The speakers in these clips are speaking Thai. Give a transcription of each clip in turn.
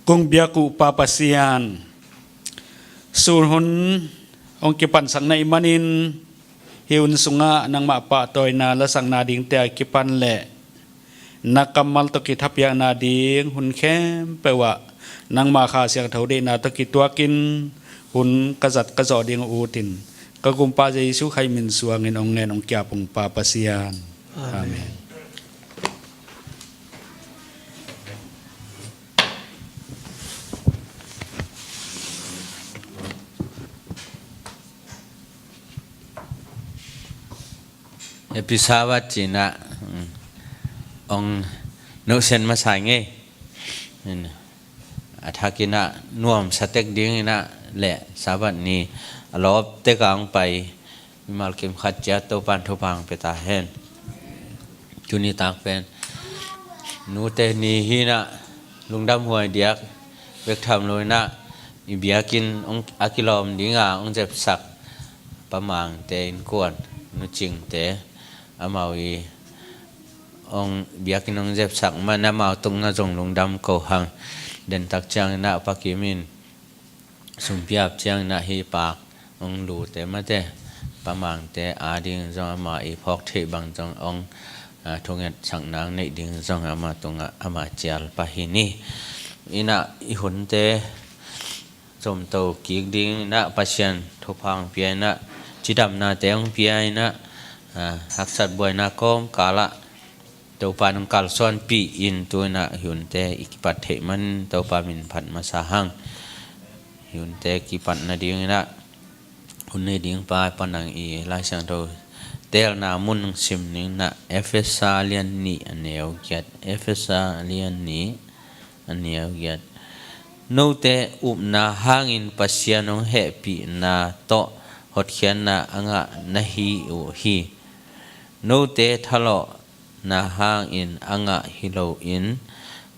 กงเบียกุปาปเสียนสูรหุนองค์กิปันสังในมันินฮิวน์สุงะนังมาปะตอยนาละสังนาดิงเตกิปันแหละนักกำมัลตกิทับยานาดิงหุนเข้มเปวะนังมาคาเสียงเท่าเดนาตกิตัวกินหุนกษัตริย์กษัตริย์ดิงอูตินกกุมปาเจยิสุไขมินสวงเงินองเงินองเกียปงปาปเสียนอาเมนพิสาวัจีนะองนุเซนมาสายเงี้ยอาทากินะน่วมสเต็กดิ้งนะแหละสาวันี้ลอบเตกังไปมิมาลกิมขัดเจ้าตัวปันทุพังไปตาเห็นจุนีตากเป็นนูเตนีฮีนะลุงดำหัวเดียกเวกทำเลยนะมีเบียกินองอากิลอมดิ้งองเจ็บสักประมังเตนกวนนูจิงเตอามาวีองเบียกินองเจ็บสักมันน้ำเอาตรงน่าจงลุงดำเขาหังเดินตักจังน่ะปักกิมินสุมพิอาบจังน่ะฮีปากองดูเตมาเตประมังเตอาดิงจงอามาอีพอกเทบังจงองทงเงินสังนางในดิงจงอามาตรงอามาเจียลปะหินีอินะอิหุนเตจมโตกีกดิงนะปัจจันทุพังเปียนะจิดำนาเตงเปียนะหักสัตว์บวยนะก้มกาละตัวปานุกัลส่วนปีอินตัวนะหุนเตอิกิปัตเถมันตัวปามินผัดมาสาหังหุนเตกิปัตนาดิงนะหุนในดิงปาปนังอีลายสังโตเตลนามุนซิมนิงนะเอฟเอสาเลียนนีอันเนียวเกียดเอฟเอสาเลียนนีอันเนียวเกียดโนเตอุบนาหางอินปัสยานงเฮปีนาโตหดเขียนนาอังะนะฮีอุฮีโนเตทะเลาะนาหางอินอังะฮิโลอิน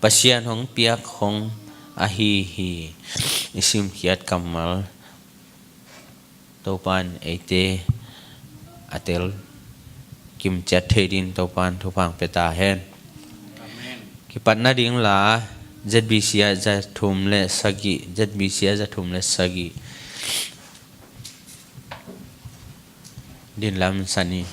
ปัสยานงเปียกของอะฮีฮีอิสิมเขียดกัมมัลโตปันเอเตอเตลกิมจัดเทดินโตปันทุพังเปตาเฮนกิปันนาดิงลาจัดบิเสียจัดทุมเลสกิจัดบิเสียจัดทุมเลสกิดินลำสันนี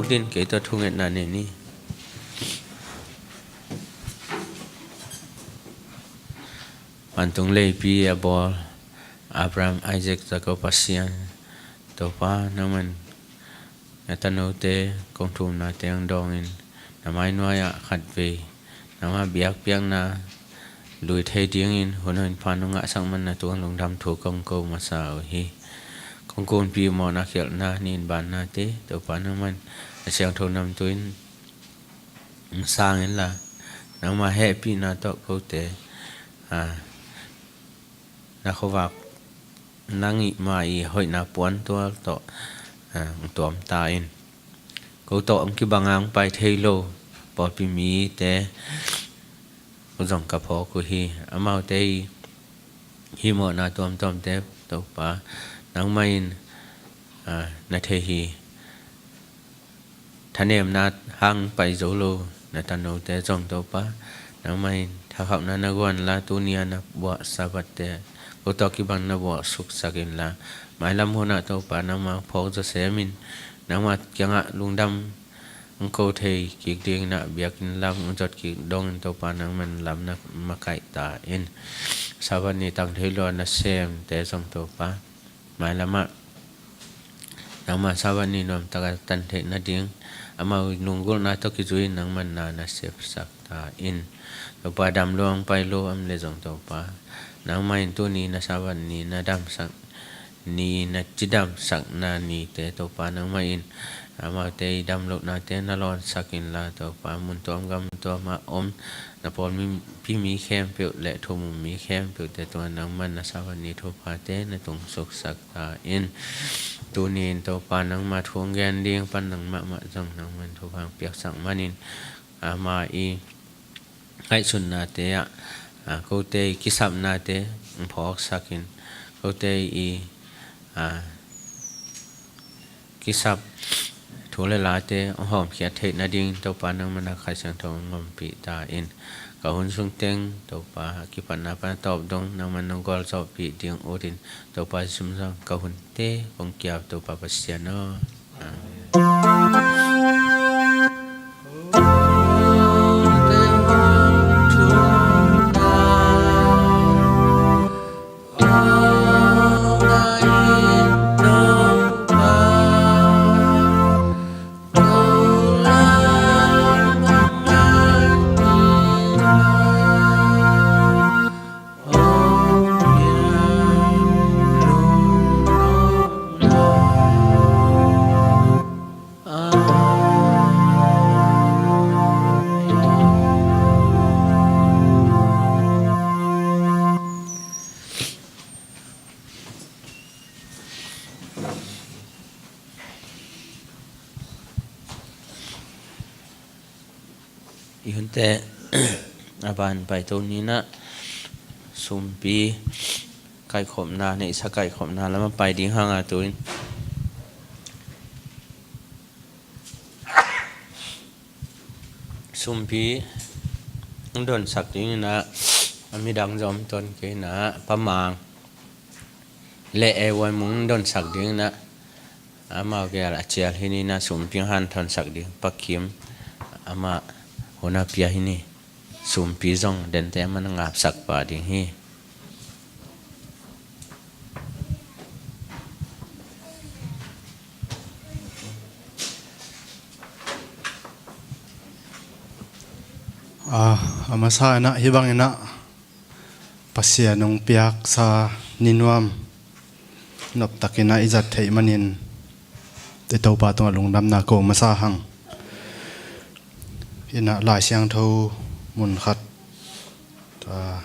din ke to thunget na ne ni pantung lei pi abol Abraham Isaac Jacob Pasian to pa naman natanote kong thum na teng dongin namai noya khatve nama biak piang na lui thei ding in honon phanunga sangman na tuang lungdam thu kong ko masa hi kong kon pi mo na khel na nin ban na te to pa naman asyang tho nam tuin sang in la nama happy na to ko te na khowak nangi mai hoi na puan to to tuam ta in ko to am ki bangang pai thei lo po pi mi te ko jong ka pho ko hi amau te hi mo na tuam tom te to pa nang main na the hi thanem na hang pai zo lo na tan no te jong to pa nang main tha khap na na gon la tu nia na bo sabat te ko to ki ban na bo suk sakin la mai lam ho na to pa na ma pho zo se min na ma kyanga lungdam ang ko thei ki ding na biak in lam jot ki dong to pa nang man lam na ma kai ta in saban ni tang thei lo na sem te song to pa mai lama nang ma saban ni nom ta tan thei na ding ama nungul na to ki zui nang man na sep sak ta in to pa dam long pai lo am le jong to pa nang mai tu ni na saban ni na dam sak ni na chidam sak na ni te to pa nang mai in ama te dam lo na te na lon sakin la to pa mun to gam to ma om na pol mi pi mi khem pe le thum mi khem pe te to nang man na saban ni tho pa te na tung sok sak ta in tu ni to pa nang ma thong gen ding pan nang ma jong nang man tho phang piak sang manin ama i ai sun na te ya ko te kisam na te phok sakin ko te i kisap thule la te hom khia the na ding to pa nang mana khai sang thong ngom pi ta in ka hun sung teng to pa ki pan na pa top dong nang man nang gol so pi ding odin to pa sum sang ka hun te kong kya to pa pasya no ihun te aban pai to ni na sumpi kai khom na ne sa kai khom na lama pai ding hanga tuin sumpi don sak ding na ami dang jom ton ke na pamang le e wai mung don sak ding na ama ke ala chial hini na sumpi han thon sak ding pakim ama hona pia hini sumpi zong den te man ngap sak pa ding hi amasa na hibang ina pasya nung piak sa ninwam nop takina izat thei manin te to pa tong lungdam na ko masa hang ina lai siang tho mun khat ta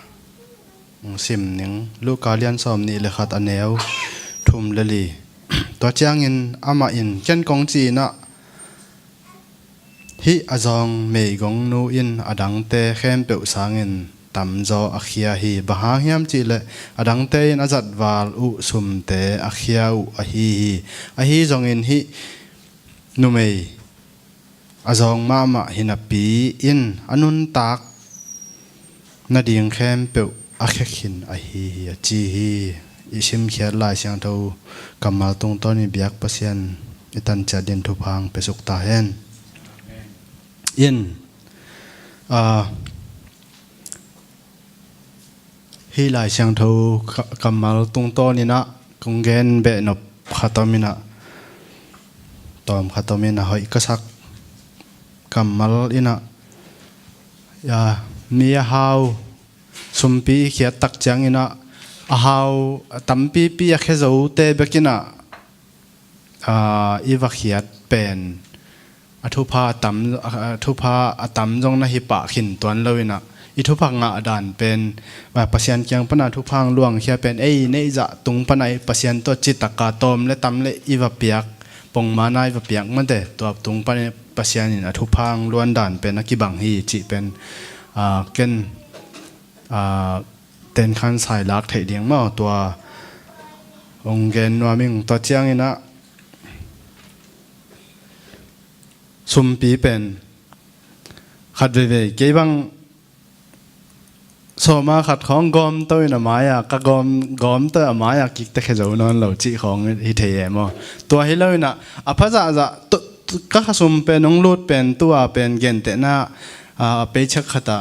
mung sim ning lu kalian som ni le khat aneu thum lali to chiang in ama in chen kong chi na hi azong mei gong nu in adang te khem pe sang in tam zo akhia hi baha hiam chi le adang te in azat wal u sum te akhia u a hi zong in hi nu mei azong mama hinapi in anun tak na ding khem pe akhekhin a hi chi hi isim khiat lai siang tho kamal tung ton ni biak pasien itan cha din thu phang pe suk ta hen in hi lai siang tho kamal tung to ni na kong gen be nop khatamina tom khatamina hoi kasak kamal ina ya mi hau sumpi khia tak chang ina a hau tampi pi a khe zo te bekina iwa khiat pen athupa atam jong na hi pa khin tuan loina i thupa nga dan pen ba pasian kyang pana thupang luang khia pen ei nei za tung panai pasian to chitaka tom le tam le iwa piak pong manai wa piak mate to tung pane pasian in athupang luan dan pen akibang hi chi pen ken ten khan sai lak thei ding ma to ong gen wa ming to chiang ina sumpi pen khat ve ke bang so ma khat khong gom toi na maya ka gom to maya ki te khe zo non lo chi khong hi the mo to hi lo na a pha za ka sum pe nong lut pen tua pen gen te na pe chak khata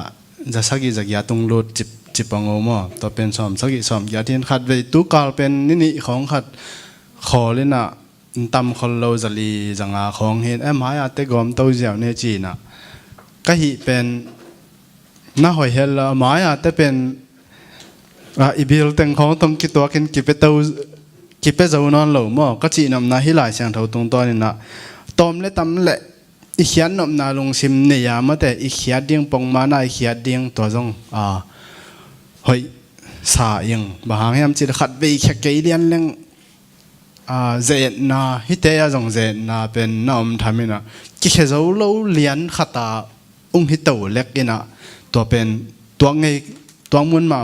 za sagi jagya tung lut chipango mo to pen som sagi som ya tin khat ve tu kal pen ni khong khat kho le na tam khol lo zali zanga khong hin maya te gom to jiao ne chi na ka hi pen na hoi hel maya te pen ibil teng khong tom ki to ken ki pe zo non lo mo ka chi nam na hi lai sang tho tung to ni na tom le tam le i khian nom na lung sim ne ya ma te i khia ding pong ma na i khia ding to jong hoi sa yang ba hang yam chi khat ve kha ke lian leng zet na hi te ya jong zet na pen nom thamina ki khe zo lo lian khata ung hi to lek inaตัวเป็นตัวไงตัวมุนมา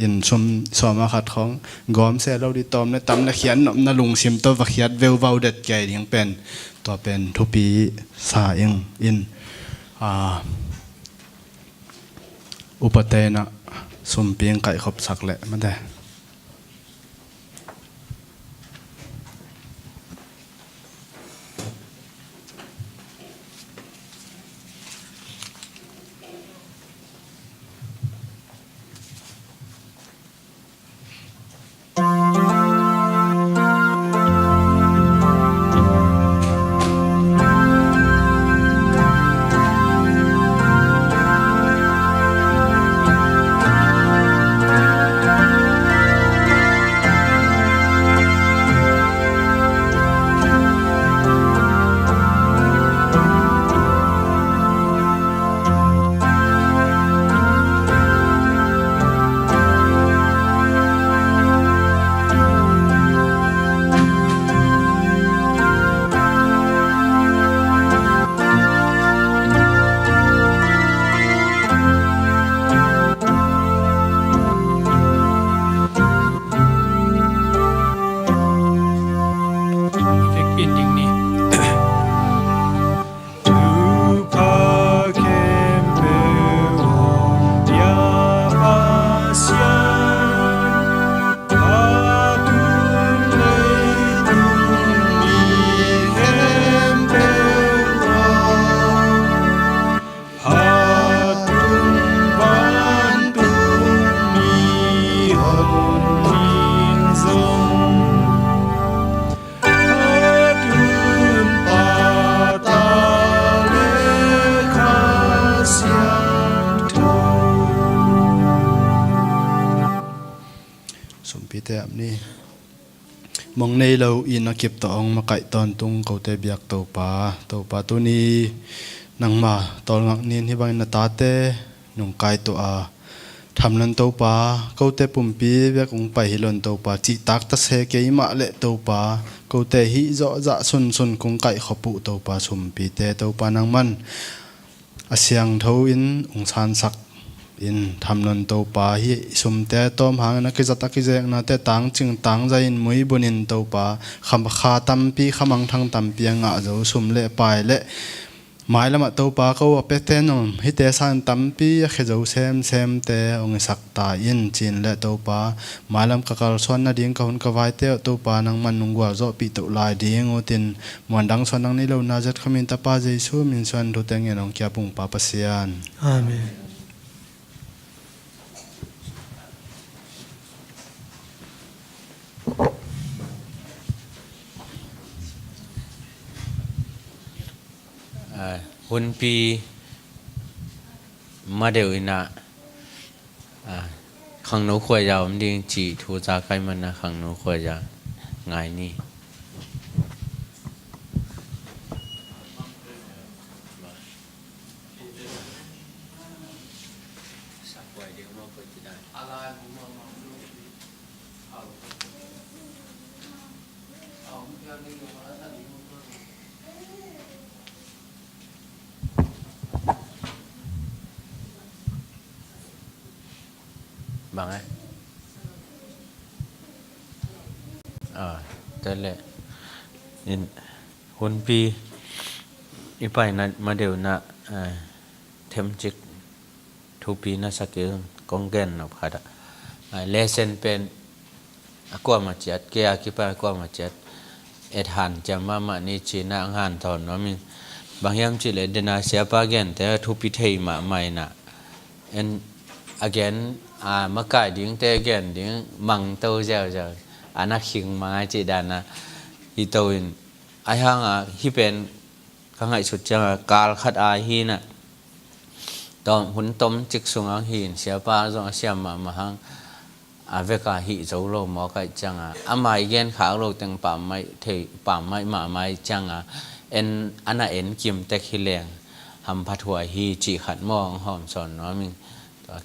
in som ma khat khong gom se lo di tom le tam le khian nom na lung sim to va khiat veu vau det ke ding penตัวเป็นthu pi sa in upatena sum piang kai khop sak le ma de mong nei lo in akip to ong makai ton tung ko te biak to pa tu ni nang ma tol ngak nin hi bang na ta te nung kai to tham lan to pa ko te pumpi bek ong pai hilon to pa chi tak ta se ke ma le to pa ko te hi zo za sun kong kai khopu to pa sum pi te to pa nang man asyang tho in ong san sak in tham non to pa hi sum te tom hang na ki zata ki jek na te tang ching tang za in mui bunin to pa kham kha tam pi khamang thang tam pi nga zo sum le pai le mai lama to pa ko peten om hi te san tampi khe zo sem te ong sak ta in chin le to pa malam ka kal son na ding ka hun ka vai te to pa nang man nung wa zo pi to lai ding o tin mondang son nang ni lo na zat khamin ta pa jesu min son thu teng en ong kya pung pa pasian Amen. hun pi ma đều ina khang nấu khoai giàu ông đi chỉ thu ra cái mình là khang nấu khoai giàu ngày ni bằng ấy thế lệ nên hun pi ipai na ma đều na thêm chiếc thu pi na sắc cái con gen nào khá đã lesson pen aqua mà chết kia akipa aqua mà chết et han chama ma ni china han thon nó mình bằng hiam chỉ lệ dena siapa gen thế thu pi thei mà mai na and again mà cái tiếng tê again tiếng măng tâu gieo gieo anh khinh mà chỉ đàn hi tâu ai hang hi pen khang ai sụt chăng kal khát ai hi na tom hun tom chik sung ang hin siapa zong siam mà hang về cả hi dấu lô mò cái chăng mai gen khảo lô từng pam mai thei pam mai mà mai chăng en ana en kim tek hi leng ham phat huai hi chi khat mong hom son nó mình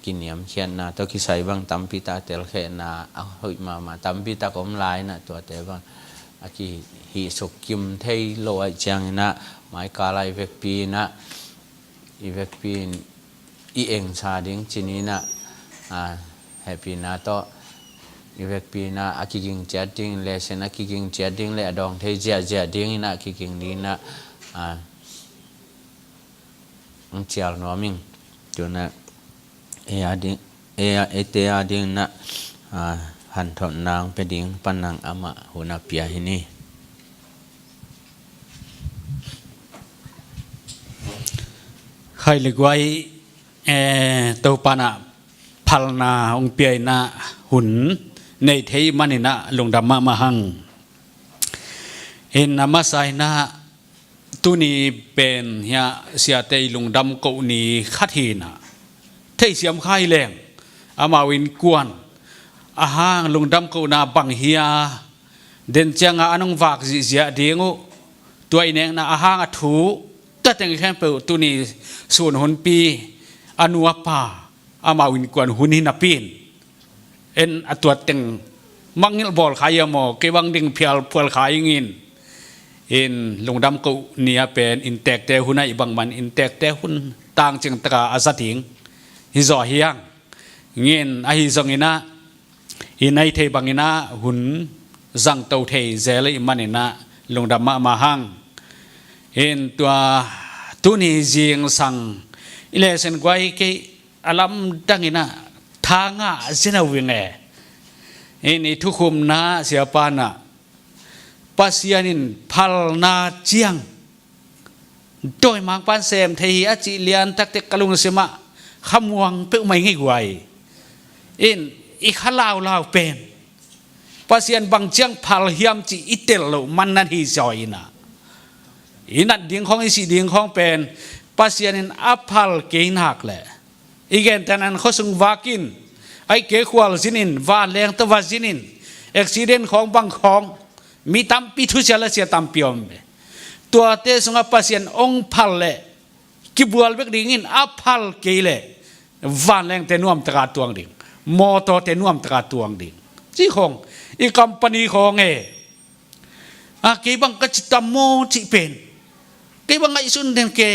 กินเนียมเขียนนะตัวคิดใส่บางตำปีตาเตลเขนะเอาเฮ้ยมาตำปีตาก็มลายนะตัวเตบางอากีหิสุกิมเทยโลไอจังนะหมายกาลายเวกปีนะอีเวกปีอีเองชาดิ้งจีนี้นะแฮปปี้นะต่ออีเวกปีนะอากิกิงเจดิ้งเลเซนอากิกิงเจดิ้งเลดองเทยเจดิ้งนะอากิกิงนี้นะมันเจียวน้อมิงจุนะเอเตอาดิ้งนะหันถอนนางไปดิ้งปันนางอามาหัวนาเปียหินี่ใครเรียกว่าตัวปานะพัลนาองเปียนะหุ่นในเทมันนี่นะลงดำมาหังเห็นนามาไซนะตุนีเป็นเฮียเสียเตยลงดำกูนีขัดหินะเทเสียมไข่แรงอามาวินกวนอาหางลงดำกูนาบังเฮียเดินจังอันงวากเสียเดียงตัวเองนะอาหางถูตัดแต่งแค่เปิดตุนีส่วนหุ่นปีอนุวป่าอามาวินกวนหุ่นหินปีนเอ็นตัวแต่งมังเงลบอลขายหมอเก็บังดิ่งเพียลพวลขายงินเอ็นลงดำกูเนี่ยเป็นอินเตกแต่หุ่นไอ้บางมันอินเตกแต่หุ่นต่างจึงตราอาซาถิงฮิจอเฮียงเงินไอฮิจงินะอินไอเทบังอินะหุ่นจังเตาเทเจลิมันอินะลงดำมาหังเห็นตัวตุนีจีงสังอิเลเซนกวยque alam dangina thanga zina winge ini thukum na siapa na pasianin phalna chiang doi mang pan sem thei achi lian tak tek kalung sema khamwang pe mai ngai gwai in I khalau lau pen pasian bang chiang phal hiam chi itel lo man nan hi joina inat ding khong isi ding khong pen pasianin aphal kein hak le igen tanan khosung wakin ai ke khwal zinin wa leng to wa zinin accident khong bang khong mi tam pi thu chala sia tam piom be tua te sunga pasien ong phal le ki bual bek dingin aphal ke le wa leng te nuam tra tuang ding moto te nuam tra tuang ding chi khong I company khong e ke bang ka chitamo chi pen ke bang ai sun den ke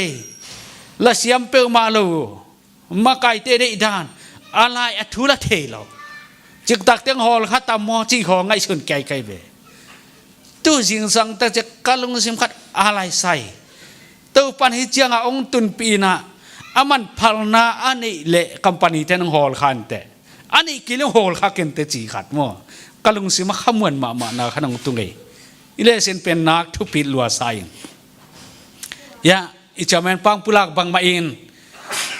la siam pe ma lo ma kai te de dan alai athula the lo chik tak teng hol khata mo chi khong ai sun kai kai be tu jing sang ta je kalung sim khat alai sai ตัวปันฮิจียงองตุนปีนะอามันพัลนาอันนี้เละคัมปานีเทนฮอลขันเตอันนี้กิเลฮอลขักเนเตจีขัดมั้งกลุงสิมาขมวนมานาขนมตุงเออิเลเซนเป็นนักทุปิดลัวไซน์ยาอิจามันปังปุลักบังมาอิน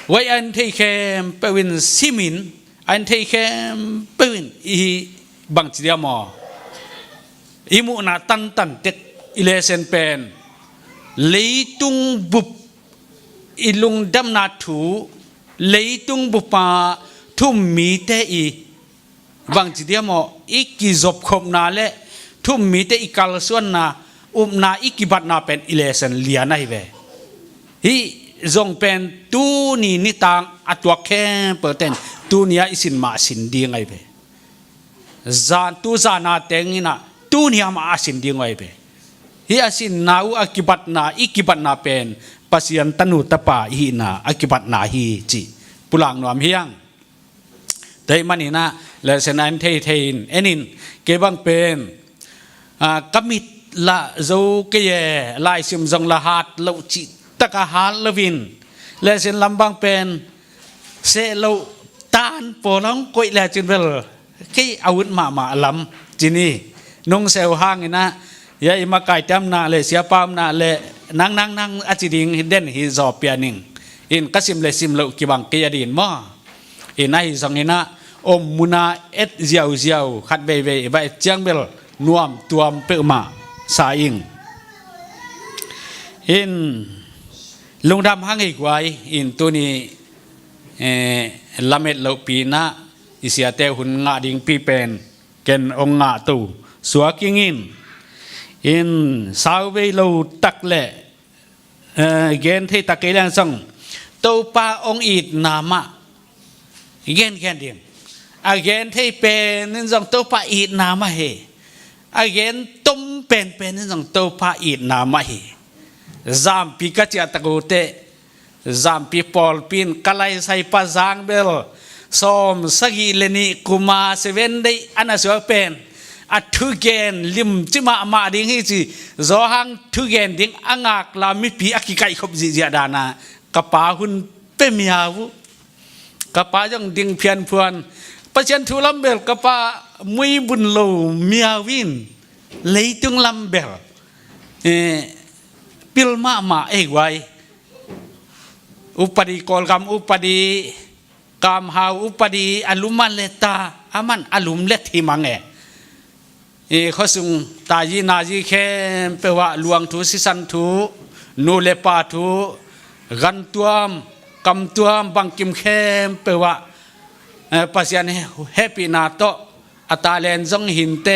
ไว้อันที่เข้มเปวินซิมินอันที่เข้มเปวินอีบังจีเดียมออิมุนาตันเต็กอิเลเซนเป็นเลยตุงบุบอิลุงดำนาถูเลยตุงบุปาทุ่มมีเตอีบางจีเดียมอีกิจบคมนาเลทุ่มมีเตอีกาลส่วนนานาอีกิบัตนาเป็นอิเลเซนเลียนาฮิเวฮีจงเป็นตูนี่นิตังอัตวะแค่เปิดเต็นตูนี้อิสินมาสินดีไงเวจานตูจานาเตงินะตูนี้มาสินดีไงเวฮีอาสินนาอูอากิบัตนาอีกิบัตนาเป็นปัสยันตนุตปาฮีนาอากิบัตนาฮีจีปุลังนวมเฮียงแต่มันนี่นะเลเซนันเทนเอ็นินเก็บังเป็นกมิดละโจเกยลายซิมจงละหัดเลวจิตะกะฮาลวินเลเซนลำบังเป็นเซเลวตานปอลองกุยเลจินเวลกี่อาวุธมาลำจีนี่นุ่งเซลห้างนี่นะยาอิมาไก่จำนาเลเสียปามนาเลนั่งอาจิดิงฮิเดนฮิจอบเปียนิงอินกัสิมเลซิมเลวกิบังเกียดินมั้งอินไอสังเกนะอมมุนาเอ็ดเจียวขัดเบยใบเจียงเบลนวมตัวมเปมาสายิงอินลุงดำหังอีกไว้อินตัวนี้ลาเม็ดเลวปีนะอิเสียเตหุนงาดิงปีเป็นเกนองงาตูสวกิงินอินสาวเวลตักเล่เกนที่ตะเกียงส่งตัวปาองอีดนามะเกนเดียงอาเกนที่เป็นนั่นส่งตัวปาอีดนามะเฮอาเกนต้มเป็นนั่นส่งตัวปาอีดนามะเฮจามปีกัจจตะโกเตจามปีปอลปินกลายใส่ปะจางเบลสมสกิเลนีกุมาเซเวนได้อันนั้นสวยเป็นอัทุเกนลิมจิมาดิ้งฮิจิโจหังทุเกนดิ้งอ่างกลามิปีอักกิไก่ขบจิจาดานากระป๋าหุ่นเปมีอาวุกระป๋าจังดิ้งเพียนพวนประชันทุลัมเบลกระป๋ามุยบุญโลมีอาวินเลยตุงลัมเบลปิลมาเอกไว้อุปดีกอลกรรมอุปดีกามหาอุปดีอลุมันเลตาอามันอลุมเลทิมังเขาส่งตาจีนาจีแค่เปว่าลวงทูสิสันทูนูเลปาทูกันตัวมกำตัวมบังกิมแค่เปว่าปัสยานเฮปีนาโตอัตาเลนจงหินเต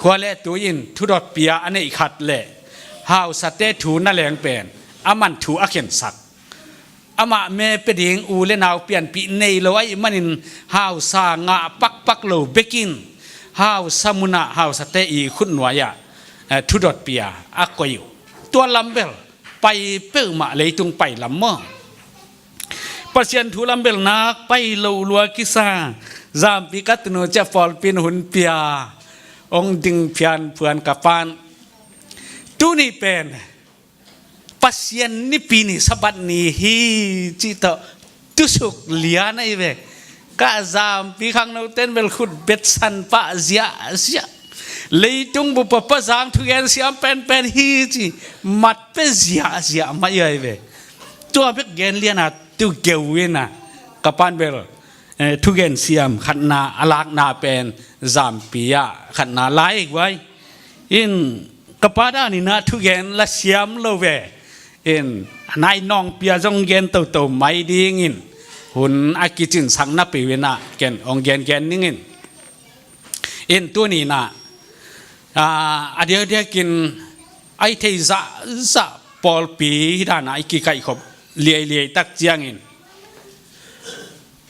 ขวาเลตัวยินทุดเปียอันนี้ขัดเล่หาวสเตถูนั่นแหลงเป็นอามันถูอาเขียนสักอามาเมเปดิงอูเลนาวเปลี่ยนปีในเลยว่ามันหาวสางะปักโลเบกินหาวสมุนะหาวสเตอีคุณหน่วยทุดเปียอักกอยู่ตัวลำเบลไปเปิมาเลยตุงไปลำมอปัสยันทุลำเบลนักไปโลลัวกิซาจามปิกัตโนเจฟอลปินหุนเปียองดิงเพียนเพื่อนกับปานตูนี่เป็นปัสยันนี่ปีนี่สบัดนี่ฮีจิตตุสุกเลียนไอเวกะจามปีขังโนเต้นเบลขุดเบ็ดสันปะเสียเลยตุงบุปผาจางทุกอย่างเสียเป็นฮีจิมัดเปเสียมาเยอะเวตัวเบ็ดเกนเลียนะตัวเกวินะกับปานเบลทุกอย่างเสียมขัดนาอลักนาเป็นจามปียะขัดนาไล่ไว้อินกับปาดานี่นะทุกอย่างละเสียมโลเวอินนายน้องเปียจงเกนโตไม่ดีงินหุ่นอากิจินสังนับปีเวนะเกนองเกนนิ่งินอินตัวนี้นะเดี๋ยวกินไอเทจะปอลปีดานะไอกิไก่ขบเลียตักเจียงิน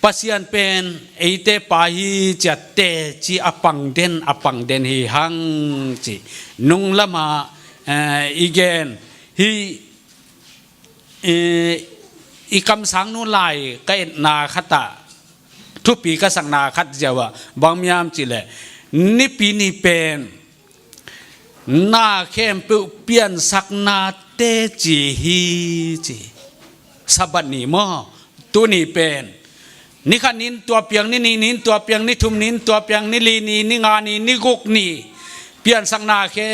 ปัสยันเป็นไอเตปาฮีจัดเตจีอปังเดนฮีหังจีนุงละมาอีเกนฮีอีคำสั่งนู้นลายก็นาคตาทุกปีก็สั่งนาคตเจ้าว่าบางมีามจิเลนี่ปีนี้เป็นนาเข้มเปลี่ยนสักนา เตจีฮีจีสบัดนี้มอตัวนี้เป็นนี่ขันนินตัวเปียงนี่นินตัวเปียงนี่ทุมนินตัวเปียงนี่ลีนี่งานี่กุกนี่เปลี่ยนสังนาเข้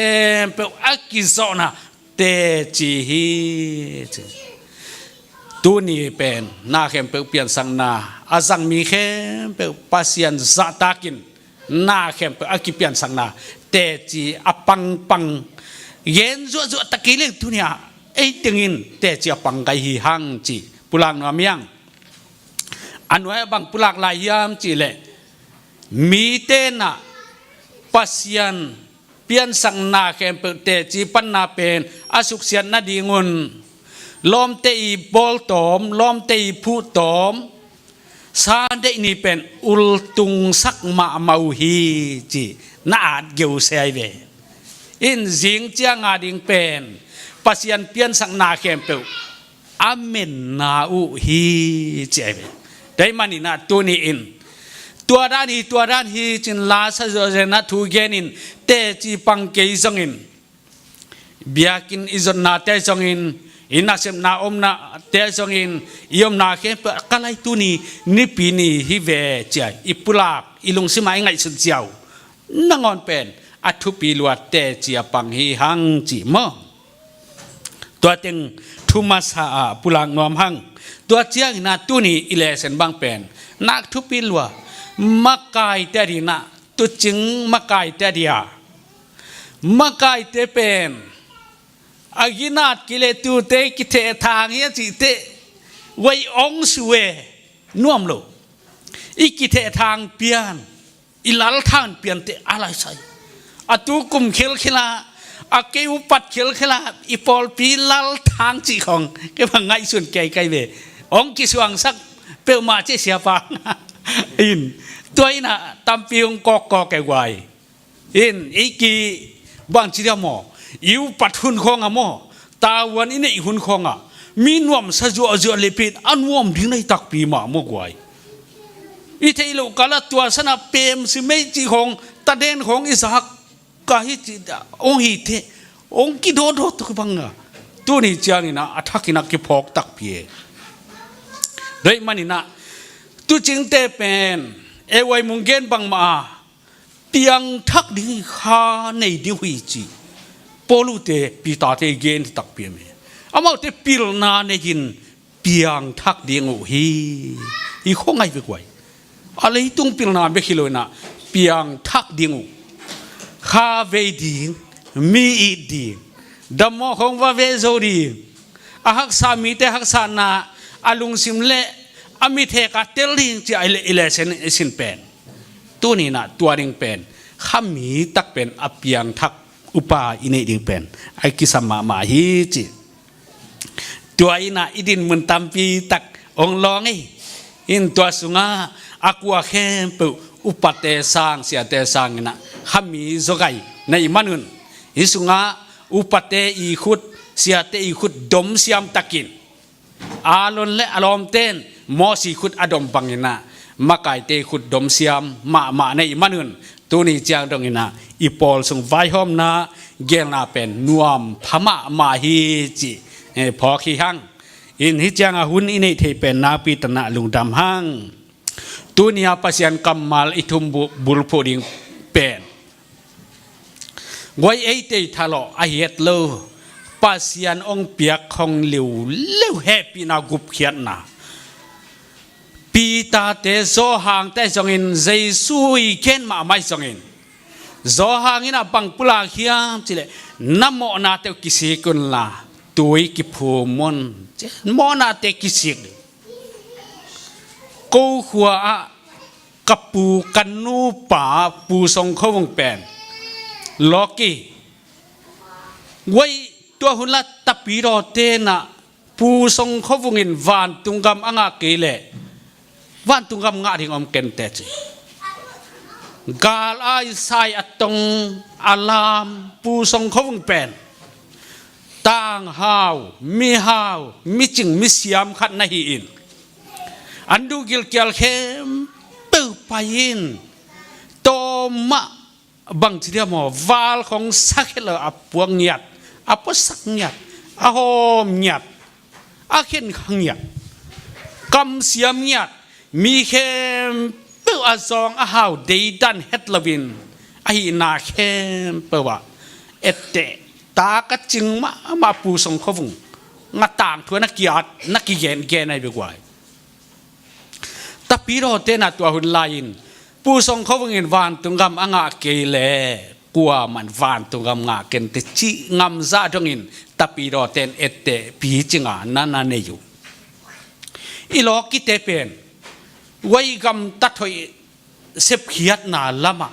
มเปอักกิโซนะเตจีฮีจีตัวนี้เป็นนาเข้มเปเปลี่ยนสังนาอาสังมีเข้มเปปัสยันซาตากินนาเข้มเปอักกิเปลี่ยนสังนาเตจีอปังปังเย็นจัวตะกี้เล็กตัวนี้ไอ้ตึงินเตจีอปังไกฮีหังจีปุลังนวมยังอันไว้บางปุลักลายยามจีเลมีเตนะปัสยันเปลี่ยนสังนาเข้มเปเตจีปันนาเป็นอสุขเสียนนาดีงุนลมเตยบอลตอมลมเตยผู้ตอมซาเดนี่เป็นอุลตุงสักมาเมาฮีจีน่าอาจเกี่ยวเสียเวอินจิงเจียงอาดิงเป็นปัสยันเปลี่ยนสังนาเข้มเปอาเมนนาอุฮีเจเวได้มานี่นะตัวนี้อินตัวด้านฮีจินลาซาโจเจนะทูเกนินเตจีปังเกยซงอินเบียกินอิจนาเตซงอินอินักเสมนาอมนาเตซงอินยมนาเข้มเปกะไลตัวนี้นิปีนี่ฮิเวเจอิปุลากอิลุงสิมาไงสุดเจ้านังอนเป็นอัทุปีลวดเตจีปังฮีหังจีมอตัวเต็งทุมาสาปุลังนอมหังตัวเจียงนาตุนีอิเลเซนบางเป็นนักทุปีลัวมักไก่เตดีนะตุจิงมักไก่เตดียมักไก่เตเป็นอากินาตกิเลตุเตกิเททางเฮียจิเตไว้องสเวน่วมโลอีกิเททางเปลี่ยนอิลัลทางเปลี่ยนเตอะไรใส่อตุกุมเขลขลาอาเกอุปัดเขลขลาอีปอลปีลัลทางจีของแกพังไงส่วนไกลเวองกิสวังสักเปลมาเจเสียฟังอินตัวอินะตามปีองกอกแกไวอินอีกีบางจีเดียมอิวปัดหุ่นคองอะโมตาวันอินอีหุ่นคองอะมีนวมสะจัวจัวเลปิดอันวมถึงในตักปีมาโมกไวอีเทลูกาลตัวสนาเปมสิไม่จีของตาเดนของอิสหักกาฮิจิดาองฮิเทองกิโดโดตุกบังอะตัวนี้จานี่นะอัฐกินักกิพอกตักเปียโดยมันนี่นะตุจิงเตเป็นเอวัยมุงเกนบังมาเตียงทักดิ้งข้าในดิวิจิปลูเตปีตาเตเกนตักเปียเมอามาเตปิลนาในยินเปียงทักดิ้งโอฮีอีข้องไงไปกว่าอะไรตุงปิลนาเบคิโลนะเปียงทักดิ้งข้าเวดิ้งมีอีดิ้งดำมอของว่าเวโซดิ้งอาหักสามีเตหักสานาอาลุงสิมเละอามิเทกาเตลิงจะอิเลเซนสินเป็นตัวนี้นะตัวดิ่งเป็นข้ามีตักเป็นอเปียงทักอุปาอินดิ่งเป็นไอกิสมามาฮิจิตัวอินะอิดินมันตามปีตักองลองอินตัวสุงาอากัวเข้มปุอุปเตสังเสียเตสังนะข้ามีโจไกในมันนุนอิสุงาอุปเตอีขุดเสียเตอีขุดดมเสียมตักินอาลนและอารมณ์เต้นมอสีขุดอดมปังอินะมาไก่เตขุดดมเสียมมาในมันนุนตัวนี้จางตรงอินะอีปอลส่งไว้หอมนะเกลนาเป็นนวมพม่ามาฮีจิพอขี้หังอินฮิจางหุ่นอินเทเป็นนาปีตนะลุงดำหังตัวนี้ปัสยันกัมมาลอิทุมบุลพูดิงเป็นไว้เตทะเลาะอาเฮตโลปัสยันองเปียกของเหลวแฮปีนากุบเขียนนะปีตาเตโซหางแต่จงอินใจซุยเข็นมาไม่จงอินโซหางอินะบังปุลาเขียมจิเลน้ำมอนาเตกิสิกุนลาตัวกิพูมอนมอนาเตกิสิกกูขัวกับปูกันนูป่าปูทรงเขาวงเป็นลอกี้ไว้ตัวหุ่นละตะปีรอเตนะปูทรงเขาวงอินวานตุงกำอ่างเกเลวานตุงกำงาดิ่งอมเกนเตจิกาลไอไซอัตงอลามปูทรงเขาวงเป็นต่างหาวมีจิงมีเสียมขัดนาฮีอินอันดูกิลเกียลเข้มเปิดไปอินโตมะบางทีเดียวมอวาลของสักเลออับปวงหยัดอับสักหยัด อาโฮมเงียบอาเข็นขังเงียบกำเสียมเงียบมีเข้มเปิลอาซองอาหาวเดดันเฮดลวินไอนาเข้มเปิลว่าเอเตตากระจึงมาปูสงขวุงงาต่างทัวนักกีฬานักกีฬาเกณฑ์ในเบกวายแต่ปีโรเตนัตัวหุ่นลายินผู้ทรงเขาเงินวานตุงกำอ่างเกลกลัวมันวานตุงกำงาเกนติจิงำซาตรงอินแต่ปีโรเตนเอเตปีจิงานันเนยูอีโลกิเตเป็นไว้กำตัดถอยเสพขียดนาละมา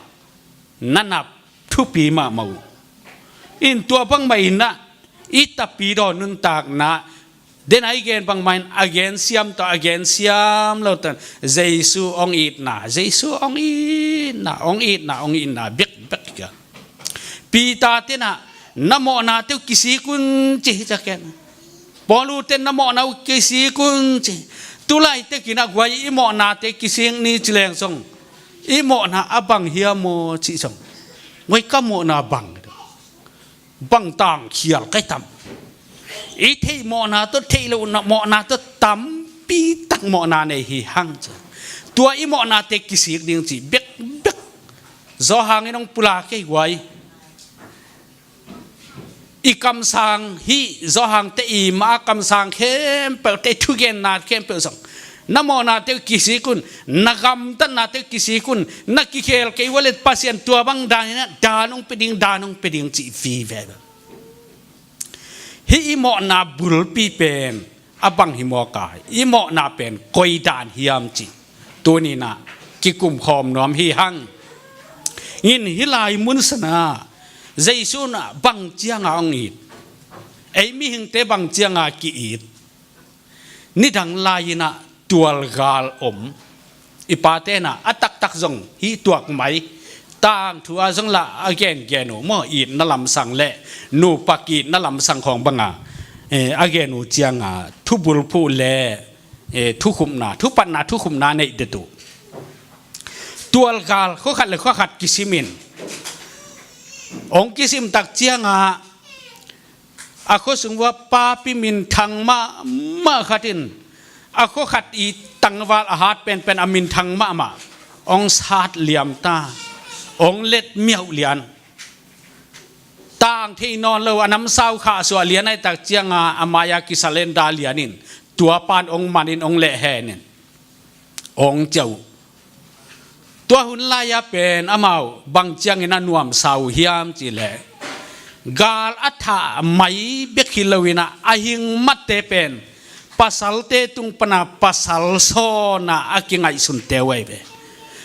นั่นนับทุปีมาเมาอินตัวพังไม่นะอีตาปีโรนุนตากนะเดนไอเกนบางมันอเกนเซียมต่ออเกนเซียมเราตันเจสูองอีดนะเจสูองอีดนะองอีดนะองอีดนะเบกเบกกันปีตาเตนะนโมนาเตวกิสิกุนจิจักแกนปอลูเตนนโมนากิสิกุนจิตุไลเตกินักไว้อิโมนาเตกิสิงนี่จิเลงซงอิโมนาอบังเฮียโมจิซงไว้ก็โมนาบังต่างเขียลไก่ตั้มอีเทหมอนาตัวเทโลนาหมอนาตัวตั้มปีตักหมอนาในหิหังจ้ะตัวอีหมอนาเตกิสิกดิ่งจีเบกเบกจอหางน้องปุลาเกยไว้อีคำสั่งฮีจอหางเตอีมาคำสั่งเข้มเปิดเตทุเกนนาเข้มเปิดส่งน้ำมอนาเตกิสิกุนนักำตันนาเตกิสิกุนนักกิเคลเกยวเลตพัศยันตัวบังดานะดานงเป็ดิงจีฟีเวบฮิโมนาบุลปีเป็นอบังฮิโมกายฮิโมนาเป็นกอยดานฮิยามจีตัวนี้นะกิกุมคอมน้อมฮิหังยินฮิลายมุนสนาเจสุนะบังเจียงอังอีดไอมีหิงเตบังเจียงอากีอีดนี่ดังลายนะตัวกาลอีปาเตนะอัตักตักจงฮิตัวกไหมต่างทัวจงละอเกนเกนูมออีดนลำสังเละนูปากีนลำสังของบังอาอเกนูเจียงอาทุบุลพูเละทุคุมนาทุปันนาทุคุมนาในเดตุตัวกาลเขาขัดเลยเขาขัดกิสิมินองกิสิมตักเจียงอาเขาสึงว่าปาปิมินทังมาขัดินอาเขาขัดอีตังวาลอาหารเป็นอามินทังมาองสาดเหลี่ยมตาองเล็ดเมียวเลียนต่างที่นอนเลวน้ำเศร้าขาสวเลียนในตักเจียงอามายากิสเลนดาเลียนินตัวปานองมันินองเละแหนินองเจ้าตัวหุ่นลายเป็นอามาวบางเจียงอินันนวมเศร้าเฮียมจีเละกาลอัฐาไม่เบกิลวินะอาหิงมัดเตเป็นpasal te tung pana pasal so na aking ay suntewe be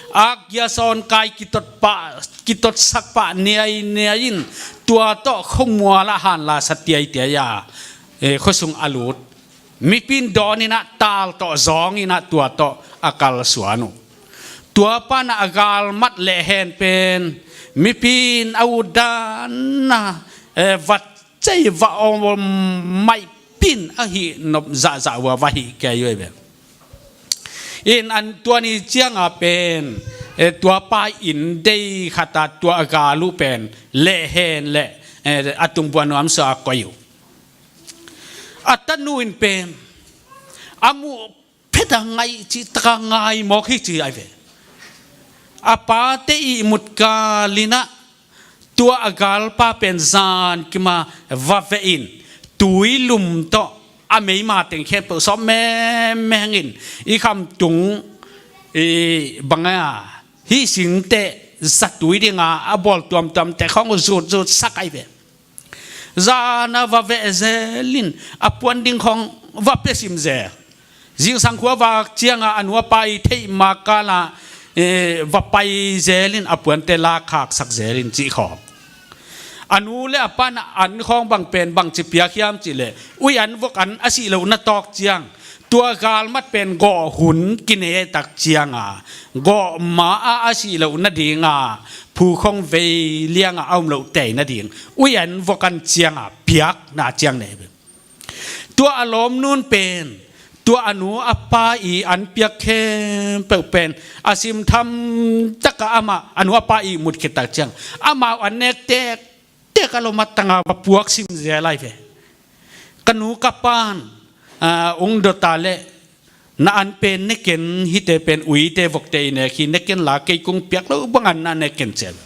agya son kai kitot sakpa niayin tua to không mua la han la satiai tia ya khosung alut mipin doni na tal to zong ina tua to akal suanu tua pa na agal mat lehen pen mipin audan na vat chai va maiปินอหินบจ่าว่าหิแกย่อยแบบอินอันตัวนี้เจียงเป็นตัวปลาอินได้ขัดตัวอากาลูเป็นเละเฮนเละอัตุงบัวน้ำสากอยู่อัตนูอินเป็นอามูเพดไงจิตกางไงมอกฮิจีไอเวอาปาเตอิมุดกาลินะตัวอากาลป้าเป็นซานกิมาวาเวอินตุยลุมโตอเมย์มาเต็งแค่เปิดซ้อมแม่เงินอีคำจุงบังอาฮิสิงเตสัตตุยดิงาบอลตัวมแต่ของจุดสักไอเวจานาวาเวเซลินอปวนดิงของวาเปซิมเซจิงสังขวาวาเจียงอันวาไปเทมากาลาวาไปเซลินอปวนเตลาขากสักเซลินจีขอบอนุเลอปันอันของบางเป็นบางจิเปียขยามจิเลอุยอันวกันอาศิเลวนัตอกเจียงตัวกาลมัดเป็นก่อหุ่นกินเอตักเจียงก่อมาอาศิเลวนัดดิงผู้คงเวเลียงเอาเลวแต่นัดดิงอุยอันวกันเจียงเปียกนาเจียงเนี่ยตัวอารมณ์นู่นเป็นตัวอนุอปาอีอันเปียกเข้มเป็นอาศิมทำจักอามาอนุอปาอีมุดเกตักเจียงอามาอันเนกเตกเตกอารมณ์ตั้งอาปวกซิมเจไลเว กันนูกับปานองค์ดตาเลน่าอันเป็นเนกินฮิตเป็นอุยเตวกเตยเนี่ยขี้เนกินลาเกยกุงเปียกแล้วบังอันนั่นเนกินเซล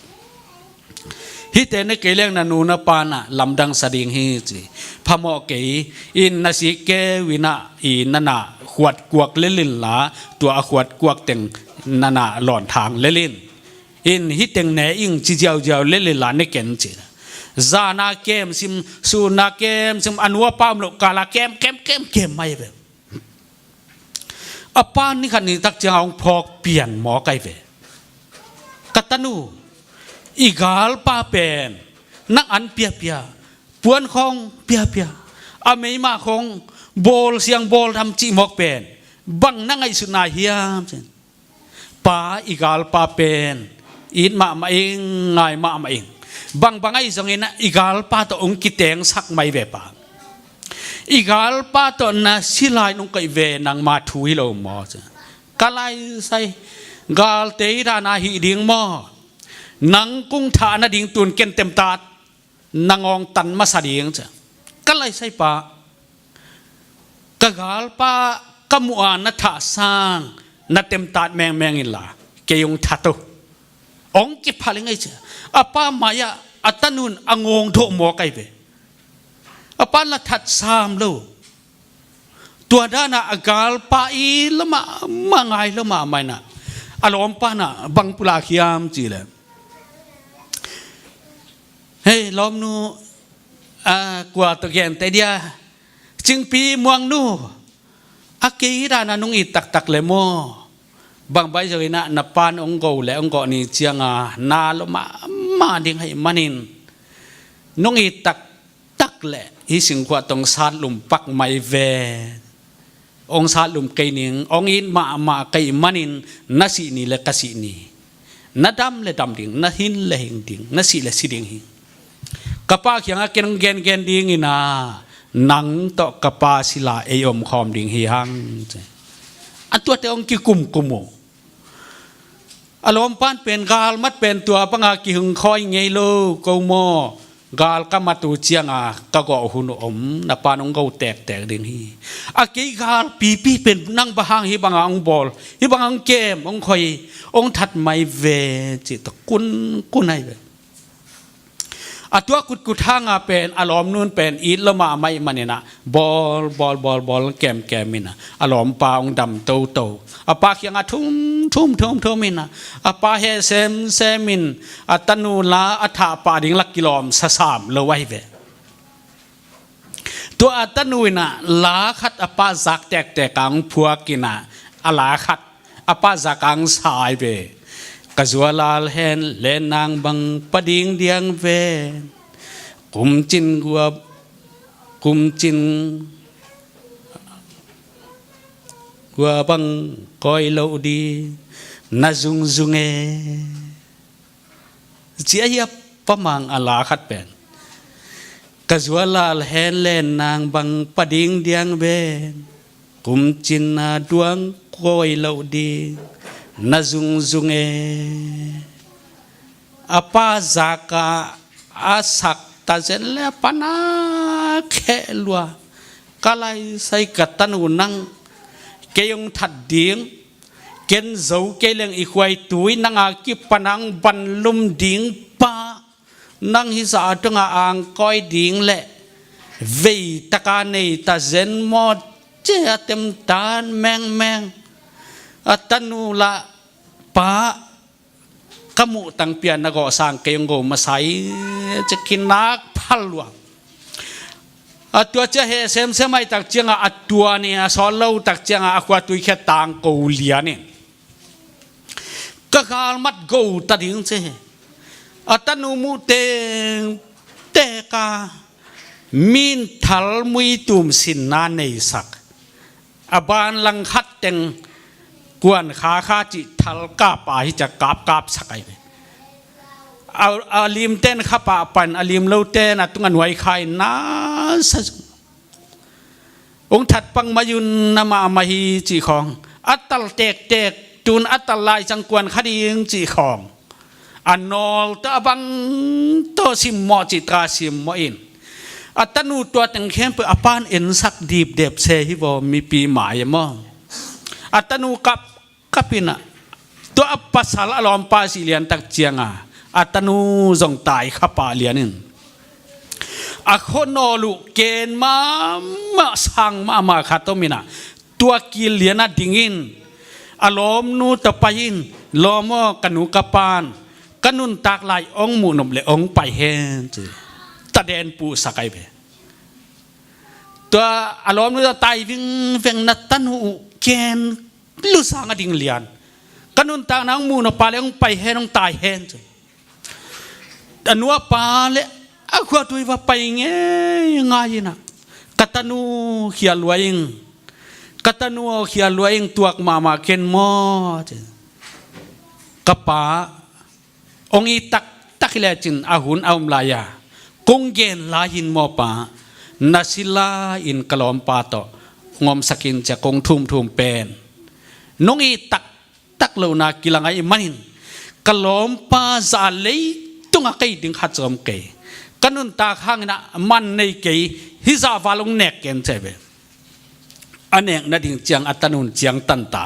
ฮิตเนเกยเลี้ยงนันูนปานะลำดังสดิ่งฮิจิพมอเกยอินนาสิเกวินาอินนานาขวดกวกเลินลาตัวขวดกวกเต็งนานาหล่อนทางเลินอินฮิตเต็งเนอิงจิเจ้าเจ้าเลินลาเนกินจิจานาเกมซิมสูนาเกมซิมอันวัวปามโลกาลาเกมไม่เว้อปานนี่ขันนี้ตักจะเอาพอกเปลี่ยนหมอไก่เวกัตนูอีกาลป้าเป็นนักอันเปียปวนของเปียอเมย์มาของบอลเสียงบอลทำจีหมอกเป็นบังนั่งไอสุนาเฮียมป้าอีกาลป้าเป็นอินมาเองไงมาเองบางไอ้สังเกตนะอีกาลป้าตัวองค์กิเตงสักไม่เวปาอีกาลป้าตัวน่ะสิลายนุ่งไก่เวนังมาถุยโลมอจ้ะกะไลใส่กาลเตยรานาหิดิ่งมอนังกุ้งฐานาดิ่งตุนเกนเต็มตาดนางองตันมาสะดิ่งจ้ะกะไลใส่ป้ากะกาลป้ากะมัวนัทสร้างนัเต็มตาดแมงอินลาเกยงทัตุองค์กิพาลิงไงจ้ะอาป้ามายาอัตนุนองงโถหมอไก่เวอาป้าละทัดสามโลตัวด้านะอากาลป้าอีละมาไงละมาไม่นะอารมณ์ป้านะบังปุลาขียามจีเลยเฮ้ยล้อมนูกว่าตะเกียนแต่เดียจึงปีมวงนูอากีด้านะนุ่งอีตักเลยโมบางใบจะเห็นนับปานองค์เก่าและองค์เก่านี่เจียงนาลมาดิ่งให้มันินน้องอีตักแหละอีสิงขวาตรงซาลุมปักไม่เวองซาลุมไกนิงองอินมาไกมันินนัสีนี่และกสีนี่นัดำและดำดิ่งนัหินและหิงดิ่งนัสีและสีดิ่งหิงกะปาเขียงเกนเกนดิ่งอินานังต่อกะปาศิลาเออมคอมดิ่งหิฮังอันตัวเตองกิกุมอารมณ์ปานเป็นกาลมัดเป็นตัวปังอากิหึงคอยไงโลกโมกาลกามาตูเจียงกะกอหุนอมนับปานองเกาแตกดิ่งฮีอากิกาลปีเป็นนั่งบะฮังฮิบังองบอลฮิบังองเกมองคอยองทัดไม่เวจิตกุนให้เวตัวกุดทางเป็นอารมณ์นู่นเป็นอีละมาไม่มันเนี่ยนะบอลแกมมินะอารมณ์ปาองดำโตปาเขียงทุ่มมินะปาเฮเซมินตันูลาอัฐาปาดิ่งลักกิโลมสามเลวไว้เวตัวตันูนะลาขัดปาจักแตกกังพัวกินะลาขัดปาจักกังสายเวกะจัวลาลเฮนเลนนางบังปะดิ่งเดียงเวกุมจินกัวบังคอยโลดีนาซุงเอเจียปะมังอลาขัดเป็นกะจัวลาลเฮนเลนนางบังปะดิ่งเดียงเวกุมจินนาดวงคอยโลดีนาซุงเอapa zaka asak tazen le pana khelua kalai sai katan unang keyong that ding ken zo keleng ikhwai tui nanga ki panang ban lum ding pa nang hi sa atanga ang koi ding le vei taka nei tazen mo che atem tan meng atanu la pa kamu tang pian na go sang kayong go masaiจะกินนักพัลวะตัวจะเห็นเสมัยตักเจียงตัวเนี่ยสอนเราตักเจียงอควาตุยแค่ต่างกูเลียเนี่ยก็การมัดกูตัดหิงเช่ตันูมุเตกามินทัลมุยตุมสินนาในสักบานลังคัดเต็งกวนขาจิทัลกาปาฮิจะกาบสักไออาลิมเต้นข้าป่าปันอาลิมเล่าเต้นตุงันไว้ใครน่าสัจองถัดปังมายุนนามาฮีจีของอัตตลเตกจูนอัตตลายจังกวนคดีงจีของอันนอลตะบังโตสิมมอจิตราสิมมออิน อัตนูตัวแต่งเข้มเปอปานเอ็นสักดีบเด็บเซฮิวมีปีหมายมั้งอัตนูกับปินะตัวภาษาละลอมปาสิเลียนตักเจียงอัตนูจงตายขับปาเลียนินอะคนนอลุเกณฑ์มาสังมาขัดตมินะตัวกิเลียนดิ่งินอารมณ์นูตะไปยินลอมกันูกปานกันุนตากลายองมุนมเลองไปเฮนจีตะเดนปูสักไอเบตัวอารมณ์นูตะตายวิ่งนัดตันหูเกณฑ์ลุสังดิ่งเลียนกันุนตากนางมุนปาเลองไปเฮนองตายเฮนจีอนัวปาเลอะขวตุยว่าไปเงี้ยง่ายนะกัตนูเขียลวยงกัตนูเขียลวยงตัวมาเข็นมอกับป้าองอีตักเลจินอาหุนเอามลายากงเกนลายินมอป้านาศิลาอินกลอมปาโตงอมสกินจะกงทุ่มเป็นน้องอีตักเลวนากิลังไอมันินกลอมปาซาเลยตุงอาเกยดิ้งขัดจอมเกยกันุนตาข้างนะมันในเกยฮิซาวาลงเนกเกนเจเบอันเนกนาดิ่งเจียงอัตนุนเจียงตันตา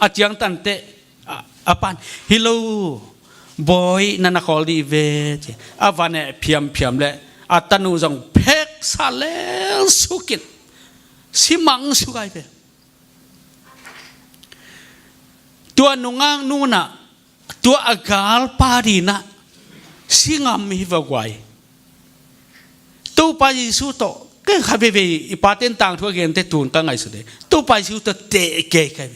อาเจียงตันเตอปันฮิโลบอยนันคอลดีเวจอวันเนเพียมเลยอัตนุจงเพกซาเลสุกิตสิมังสุกายเบตัวนุงางนูน่ะตัวอากาลปาดีนะสิงามฮิวกวยตู้ไปสู้โตก็ขับไปอีปาเต้นต่างทั่วเกณฑ์เตตุนก็ไงสุดเลยตู้ไปสู้โตเตะเกยกัน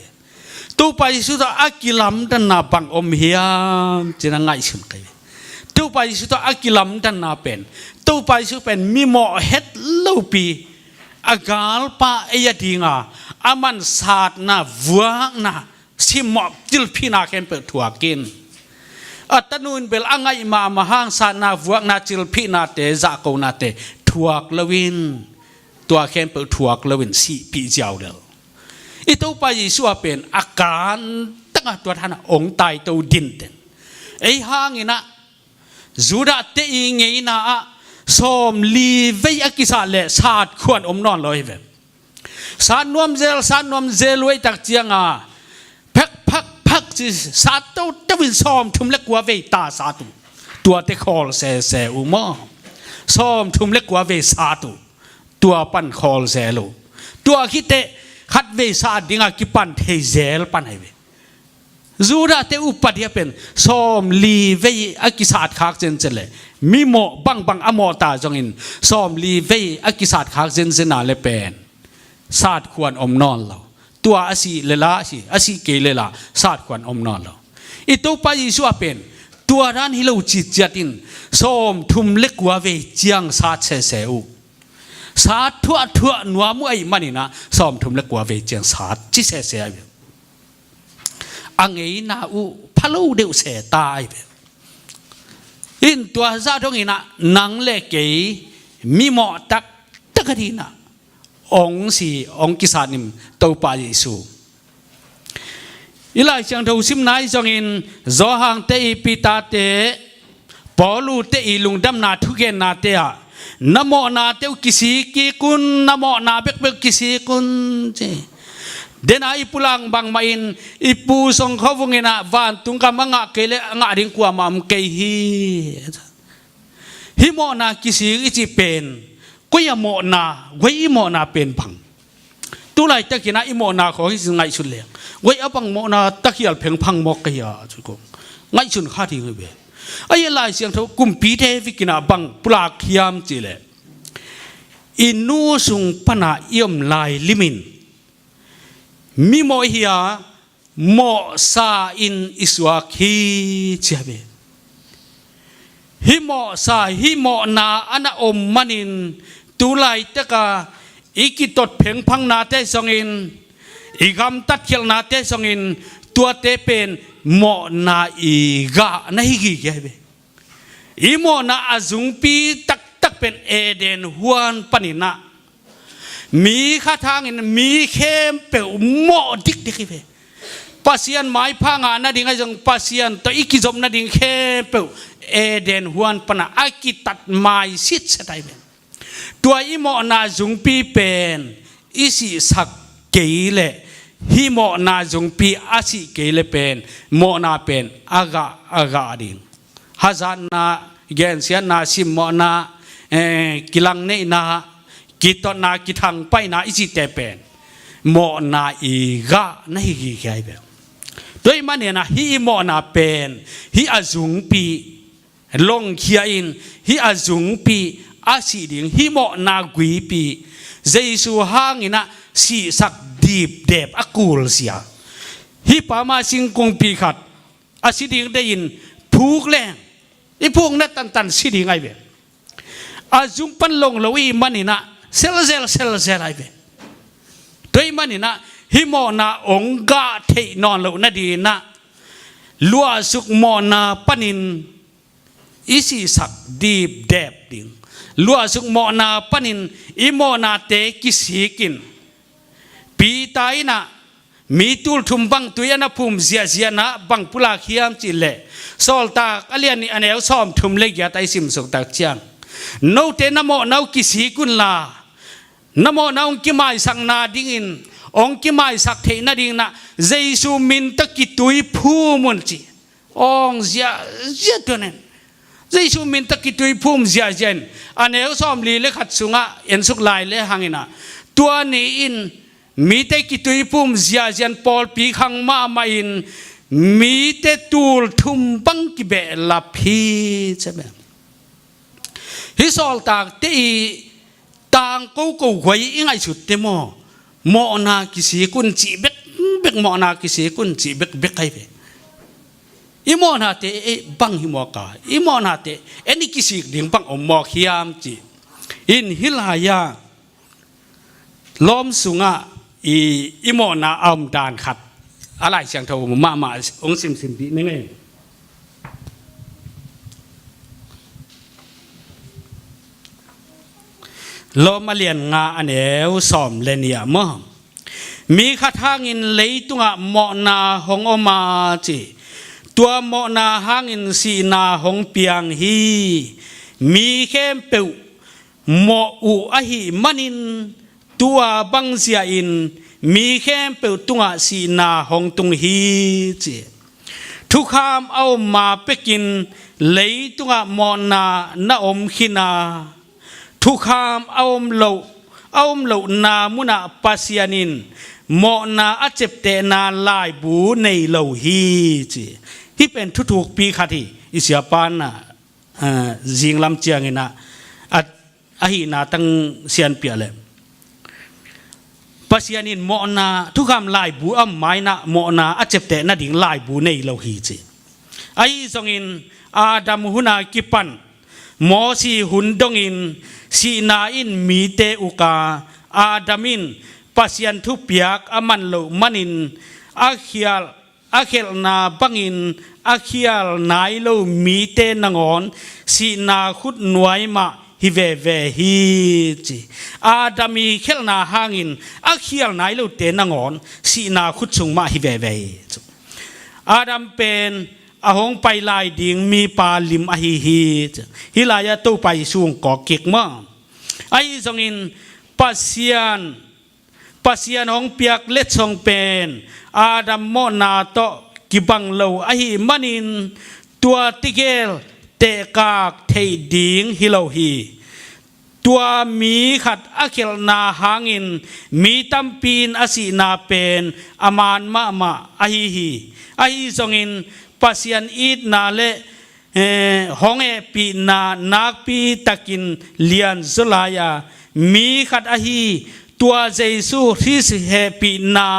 ตู้ไปสู้โตอากิลัมดันนาบังอมเฮียมจะนั่งไงสุดกันตู้ไปสู้โตอากิลัมดันนาเป็นตู้ไปสู้เป็นมีหมอเฮ็ดลูปีอากาลปาเอียดิงอามันศาสตร์นาวัวนาสิหมอบจิลพินาเข็นเปิดถั่วกินอัตนูนเบลอังไงมาห้างสานาวัวนาจิลพินาเตจากโกนาเตถั่วกลวินตัวเข็นเปิดถั่วกลวินสีปีเจ้าเดลอีตัวไปยิสัวเป็นอาการตั้งตัวท่านองตายตัวดินเด่นไอ้ห้างนี่นะจูดาเตอิงไงนะสมลีเวียกิสาเลศาสตร์ควรอมนอนลอยเวสารนวมเจลไว้ตักเจียงพักจิสาตุตะวินซ้อมทุ่มเล็กกว่าเวตาสาตุตัวเตคอลเซอุมอซ้อมทุ่มเล็กกว่าเวสาตุตัวปั่นคอลเซโลตัวคิดเตขัดเวสาดิงากิปั่นเทเซลปั่นให้เวจูดาเตอุปเดียเป็นซ้อมลีเวอกิสาดขากเจนเจเลมีโมบังอโมตาจงอินซ้อมลีเวอกิสาดขากเจนเจนาเลเป็นศาสตร์ควรอมนอนเราตัวอาศัยเลลาอาศัยเกลลาศาสตร์ควรอมนอนเราอีตัวไปยิสัวเป็นตัวร้านฮิโลจิตจัดินส้มทุ่มเล็กกว่าเวจียงศาสตร์เสอุศาสตร์ทั่วนัวมวยมันนี่นะส้มทุ่มเล็กกว่าเวจียงศาสตร์จิเสอุอังเอินาอูพะลูเดือเสตายอินตัวซาตรงนี้นะนังเล็กเกยมีหมอตักดีนะองกิสานิมตัวปายิสูอีหลายเชียงทูซิมนายจงอินจอหางเตอีปิตาเตปอลูเตอีลุงดำนาทุเกนนาเตอะนโมนาเตวกิสีกีกุนนโมนาเบกกิสีกุนเจเดนไอpulang bang main ipu song khovungena van tungka manga kele anga ring kwa mam ke hi mo na kisi ichi pen ko ya mo na wei mo na pen phang tu lai ta kina i mo na kho hi ngai chun le wei apang mo na ta khial pheng phang mo ka ya chu ko ngai chun kha thi ngai be ai lai siang tho kum pi the vikina bang pula khiam chi le inu sung pana iom lai limin mi mo hiya mo sa in iswak hi chabe hi mo na ana om manin tulai taka ikitot pheng phang na te songin igam tat khel na te songin tua te pen mo na iga na hi gi ge i mo na azung pi tak pen eden huan paninaมีข้าทางมีเข้มเปลหม้อดิกไปปัสยันไม้พังนาดิ่งไอ้จงปัสยันตัวอีกิจมนาดิ่งเข้มเปลเอเดนฮวนปนะอากิตัดไม้สิทธิ์ใช่ไหม ตัวอิโมนาจุงปีเป็นอิสิสักเกเลฮิโมนาจุงปีอาสิเกเลเป็นโมนาเป็นอากาดินฮาซานนาเกนเสียนาซิมโมนากิลังเนนากิตนากิทังไปนาอิสิเตเป็นโมนาอีกะนะฮิกิไกเป็นโดยมันเนี่ยนะฮิโมนาเป็นฮิอาจุงปีลงเขียอินฮิอาจุงปีอาศิดิงฮิโมนากุยปีเจสุหางอินะสีสักดีบเดบอกูลเสียฮิปามาสิงคงปีขัดอาศิดิงได้ยินผูกแรงไอ้พวกนั้นตันสิดิงไงเว้อาจุงปันลงลวีมันนี่นะเซลไอเว้โดยมันนี่นะฮิโมนาองกาเทนอนลงนาดีนะลัวสุกโมนาปันินอิสิสักดีบเดบดิงลัวสุกโมนาปันินอิโมนาเตกิสิกินปีตายนะมีตุลทุมบังตุยนะภูมิเสียนะบังปุลาขียมจิเลสอลตากอเลียนนี่อันเอวซ้อมทุมเล็กยาไตสิมสุกตักเชียงนูเตนโมนากิสิกุนลานโมนาองกิไมสังนาดิ่งองกิไมสักเทนาดิ่งนะเจสุมินตะกิตุยภูมุนจีองเสียตัวนั้นเจสุมินตะกิตุยภูมิเสียเจนอันเอวซ้อมลีเลขัดสุงะเอ็นสุกลายเลหังอินะตัวนี้อินมีแต่กิตุยพุ่มเสียเจนปอลปีขังมาไม่อินมีแต่ตูลทุ่มบังกิเบลาพีใช่ไหมฮิสอลตากที่ต่างกูหวยยังไงสุดเตโมโมนากิสีกุนจีเบกโมนากิสีกุนจีเบกใครเปอีโมนาเตบังฮิโมกาอีโมนาเตอันนี้กิสีดิ่งบังอมมอขียามจีอินฮิลายาล้อมสุงะอีโมนาอัมดานขัดอะไรเสียงเท่ามาองซิมปีนั่นเองล้อมมาเลียนงาอันเอวสอมเลนียมั่งมีคาทางินเลยตุงะโมนาหงอมาจีตัวโมนาหางินสีนาหงเปียงฮีมีเข้มเปียวโมอุอหิมันินตัวบังเสียอินมีแค่เปิดตุงสีนาหงตุงฮีเจทุกคำเอามาไปกินเลยตุงมอนานาอมขินาทุกคำเอาเหลานามุนาปัสยานินมอนาอาเจ็บเตนาลายบูในเหลาฮีเจที่เป็นทุกปีขัดที่อิสยาปานะจิงลำเจียงนะอาหินาตั้งเสียนเปียเลยปัสยานินโมนาทุกคำลายบูอัมไม้นะโมนาอาเจ็บแต่นาดิ่งลายบูในเราฮีจีไอ้ทรงอินอาดัมหุนากิปันโมสีหุนดงอินสีนาอินมีเตอุกาอาดัมินปัสยันทุเปียกอามันโลมันินอาเขียลนาบังอินอาเขียลนายโลมีเตนงอนสีนาขุดหน่วยมาฮิเวฮีจีอาดามีเขลนาหางินอาเขียลนายลูเตนงอนสีนาขุดสุงมาฮิเวอาดัมเป็นอาหงไปลายดิ่งมีปาลิมอหิฮีฮิลายะตู้ไปสูงกอกิกมั่งไอ้ทรงอินปัสยานหงเปียกเล็ดทรงเป็นอาดัมโมนาโตกิบังโลอหิมันินตัวติเกลเตกากเทดิ่งฮิโลฮีตัวมีขัดอาเขลนาหางินมีตัมปีนอสีนาเป็นอามานมาอหิฮีอหิทรงอินปัสยันอีดนาเลหงปีนานักปีตะกินเลียนสุลายามีขัดอหิตัวเจสุที่สิเฮปีนา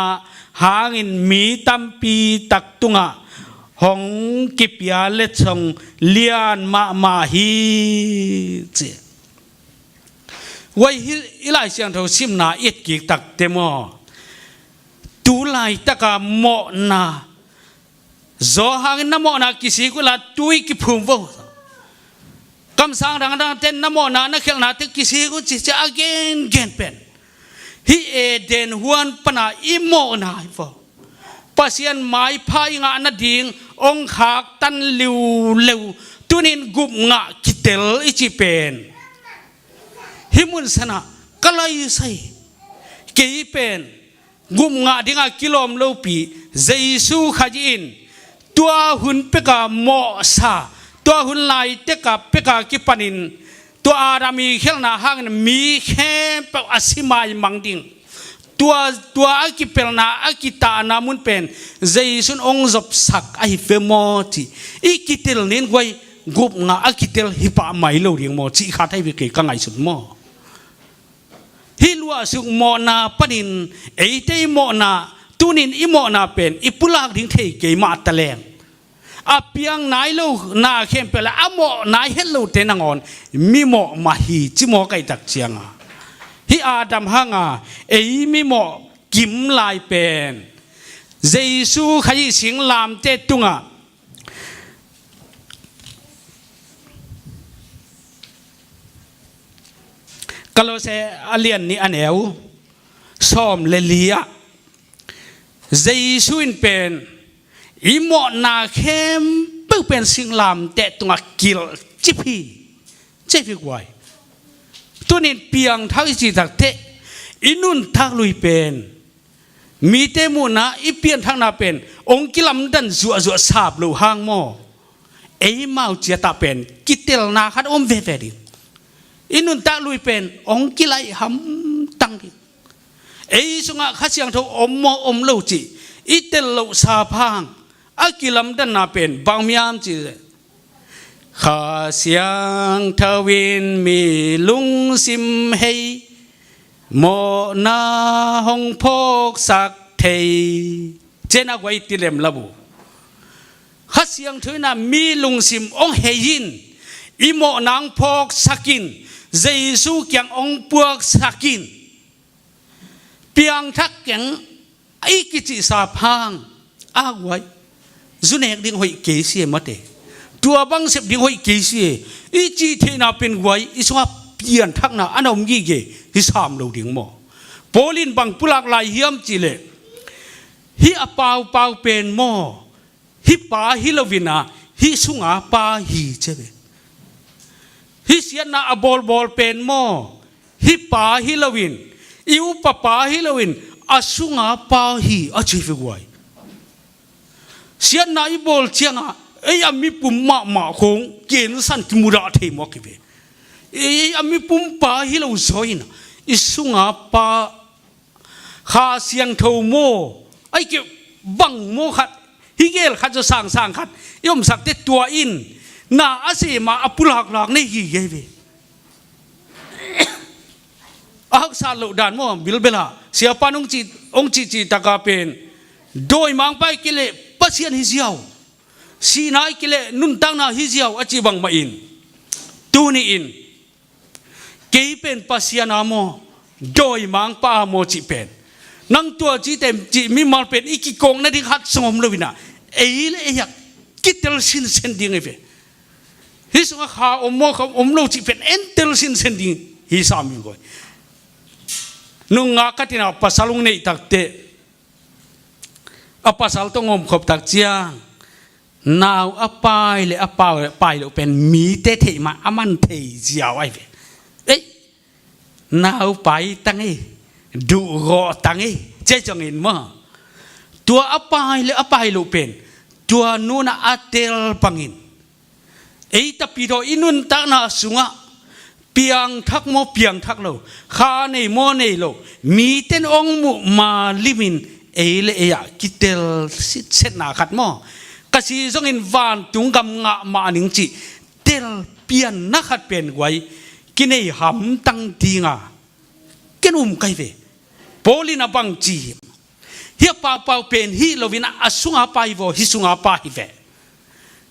หางินมีตัมปีตักตุงะหงกิปยาเลชงเลียนมาฮีเจวัยอิไลเสียงเท่าซิมนาเอ็ดกิตักเตมอตูไลตะกาโมนาโซหางนโมนากิสิกุลาตุยกิพุมโวคำสั่งดังเต้นนโมนานักเขลนาเตกิสิกุจิจะเกนเป็นฮิเอเดนฮวนปนาอิโมนาอิฟอปัสยันไม้พายงานาดิ่งองขากตันลิวตุนินกุบงะกิเตลอิจิเป็น ฮิมุนสนะก็เลยใส่เกี่ยเป็นกุมงาดิ่งกิโลมโลปีเจสูขยินตัวหุ่นเปกาโมซาตัวหุ่นลายเตกาเปกากิปันินตัวอารามีเขลนาหางมีแค่เปอาสิมายมังดิ่งตัวอากิเปลนาอากิตานามุนเป็นเจสุนองจบสักไอเฟมอติอีกิเตลนินไว้กุมงาอากิเตลฮิปาไม่โลเรียงโมจิขาดให้วิกฤตกังไงสุดโมฮิลัวสุกโมนาปนินเอเตโมนาตุนินอิโมนาเป็นอิปุลากดิ่งเทเกมาตะแลงอาเปียงนายลูนาเข้มเปล่าอโมนายเฮลลูเทนังอนมิโมมาฮีจิโมไกตักเชียงฮิอาดัมฮังอาเอมิโมกิมลายเป็นเจสูขยิสิงลามเตตุงากาโลเซอเลียนนี่อันเอวซ้อมเลลียเจสูอินเป็นอิโมนาเข้มเปิเป็นสิงลามเตตุงกิลจิพีเจฟิกไวตัวนี้เปียงทักจิตักเตอินุนทักลุยเป็นมีเตมุนะอีเปียนทักนาเป็นองค์กิลำดันจัวสาบลูหางโมเอมาเจียตาเป็นกิเตลนาคัดอมเวเวดิอินุนทักลุยเป็นองค์กิไลหำตังดิเอสุงะขัดเสียงทออมโมอมลูจิอิเตลลูสาพังอากิลำดันนาเป็นบางมีามจิข้าเสียงทวินมีลุงซิมเฮโมนาหงพกสักเทเจนักไว้ติเลมลบุข้าเสียงเธอน่ะมีลุงซิมองเฮยินอิโมนางพกสักินเจสูเกียงองพวกสักินเปียงทักเกียงไอ้กิจิสาพังอ้าวไว้จุนเอกดิ้งหอยเกษียมาเตตัวบังเสพดิ้งหอยเกษียอีจีเทน่าเป็นไว้อีสวาเปลี่ยนทักน่ะอันอมยี่เกฮิสามเราดิ้งโมโพลินบังปุลักลายเฮียมจิเลฮิอปาวเป็นโมฮิปาฮิลวินาฮิสุงาปาฮีเจเบฮิเสียนาอบอลเป็นโมฮิปาฮิลวินอิวปาฮิลวินอสุงาปาฮีอจิฟิกไวเสียนายบอลเชียงอ่ะไอ้อามีปุ่มมาคงเกณฑ์สันติมุระเทมอกิเบไอ้อามีปุ่มปาฮิโลซอยนะอิสุงาปาข้าเสียงเทวโมไอ้เก็บบังโมขัดฮิเกลขัดจะสร้างขัดยอมสักเตตัวอินน่าอาศัยมาอปุลักหลักนี่ฮิเกเบอักษรโลดานโมบิลเบลาเสียปานองจีตะกาเป็นโดยมังไปกิเลปัสยันฮิเซียวสีนายกิเลนุนตั้งนาฮิเซียวอจิบังมาอินตูนี่อินเกยเป็นปัสยันอโมโดยมังปาโมจิเป็นนังตัวจีเต็มจีมีมาเป็นอีกิกงนั่นที่ขัดสมเลวินะเอเลอยากกิเตลสินเซนดิ้งเอฟฮิสงาข้าอมโมข้าอมโลจิเป็นเอ็นเตลสินเซนดิ้งฮิสามีก่อยนุ่งงาคัตินาปัสลุงเนยตักเตอpasal tu ngom khop tak chiang naw apai le pai lo pen mi te thei ma aman thei jiao ai ve ei naw pai tang ei du ro tang ei che chong in ma tua apai lo pen tua nuna atel pangin ei ta pi do inun ta na sunga piang thak mo piang thak lo kha nei mo nei lo mi ten ong mu ma liminเอเลอยากกิเตลเส้นหนาขัดหม้อกษีทรงอินวานจุงกำงะมาหนิงจิเตลเปลี่ยนนักขัดเปลี่ยนไว้กินไอหำตั้งทีงากินไกเวโพลินาบังจีเฮียปาเป็นฮิโลวินาอสุงาปาฮิโวฮิสุงาปาฮิเว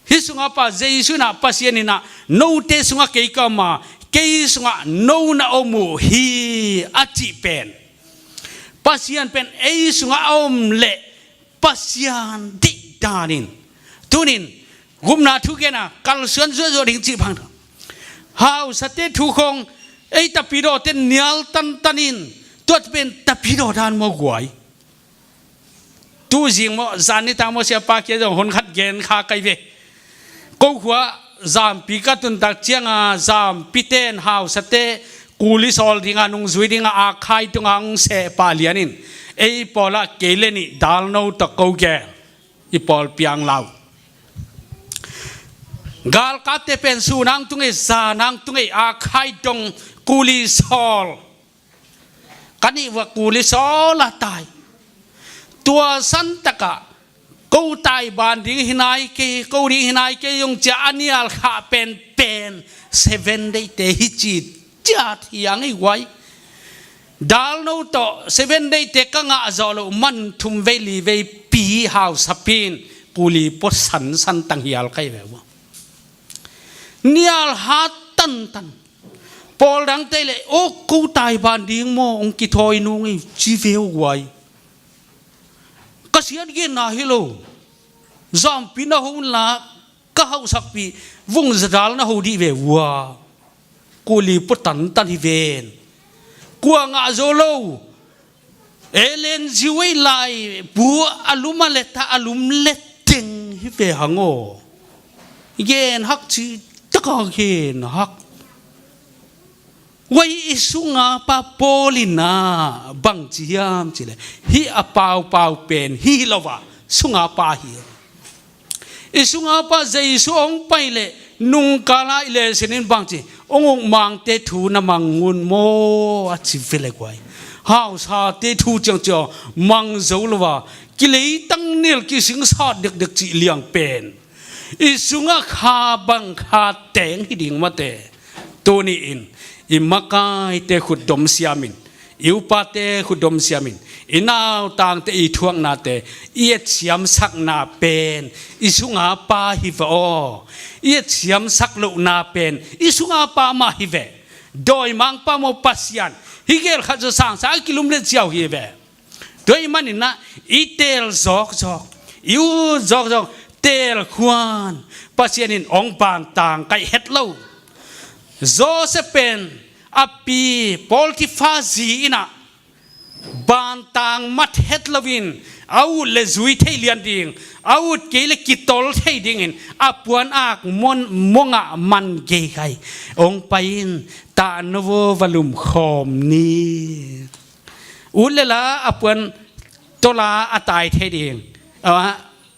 ฮิสุงาปาเจสุนาปัสยานินาโนเตสุงาเกยกามาเกยสุงาโนนาโอมูฮิอาจิเป็นpasien pen ei sunga om le pasien di danin tunin gumna thukena kal suan zo ding chi phang how sate thu khong ei tapido ten nial tanin tot pen tapido dan mo guai tu jing mo zani ta mo sia pa ke jong hon khat gen kha kai ve ko khwa zam pi ka tun tak chianga zam piten how sate กูลิซอลที่งานุงจุยที่งาอาคายตรงงเสปาเลียนินปอละเกเลนี่ดาลโนตะกูแกปอลเปียงลาวกาลกัตเตเป็นสูนังตุงซานังตุงอาคายตรงกูลิซอลกันนี่ว่ากูลิซอลละตายตัวสันตะกะกูตายบานดิ้งหินายเกกูดิ้งหินายเกยงจะอันนี้อัลขาเป็น7 day เตหิจิตจัดยังไงไว้ดาลโนโต7 day เตกังอาจอลมันทุมเวลีเวปีฮาวสปินกูลีปสันตังฮิอัลไกเววนี่อัลฮัตตันพอดังเตเลโอ้กูตายบานดิ้งโมองกิทอยนุ่งจีเววไว้ก็เสียดีนะฮิโลจอมปีน่าหุ่นละก็เขาสักปีวงจดาลน่าหูดีเววัวกูลีปตันฮิเวนกูงาโซโลเอเลนจิวไลบัวอลุมาเลตาอลุมเลตติงฮิเวหังโอเย็นฮักจีตะกางเย็นฮักไว้สุงาปาโปลินาบังจิยามจิเลฮีอาเปาเป็นฮีลาวาสุงาปาฮีสุงาปาใจสุองไปเลนุงกาลาอิเลสินินบังจิองมังเตทูนามังงุนโมอาจิเวเลกไว้ฮาวซาเตทูจังมังโซลวากิเลตังเนลกิสิงซาเด็กจิเลียงเป็นสุงาคาบังคาแตงฮิดิงมาเตตัวนี้อินอิมากายเตขุดดมเสียมินอิวปาเตขุดดมเสียมินอินาวต่างเตอีทวงนาเตเอียดเสียมสักนาเป็นอิสุงาปาฮิวอเอียดเสียมสักลุนาเป็นอิสุงาปามาฮิเวโดยมังปาโมปัสยันฮิเกลขัดสังสากิลุมเลเจียวฮิเวโดยมันนี่นะอีเตลจอกอิวจอกเตลควานปัสยันินองปานต่างไกเฮ็ดเล่าโจเซเป็นอปีพอลที่ฟาซีนะบานต่างมัดเฮ็ดลวินเอาเลจุยเทเลียนดิ่งเอาเกลกิตอลเทดิ่งอปวนอากมงะมันเกยไกองไปอินตานโววลุมคอมนี้อุลเลละอปวนตลาอตายเทดิ่ง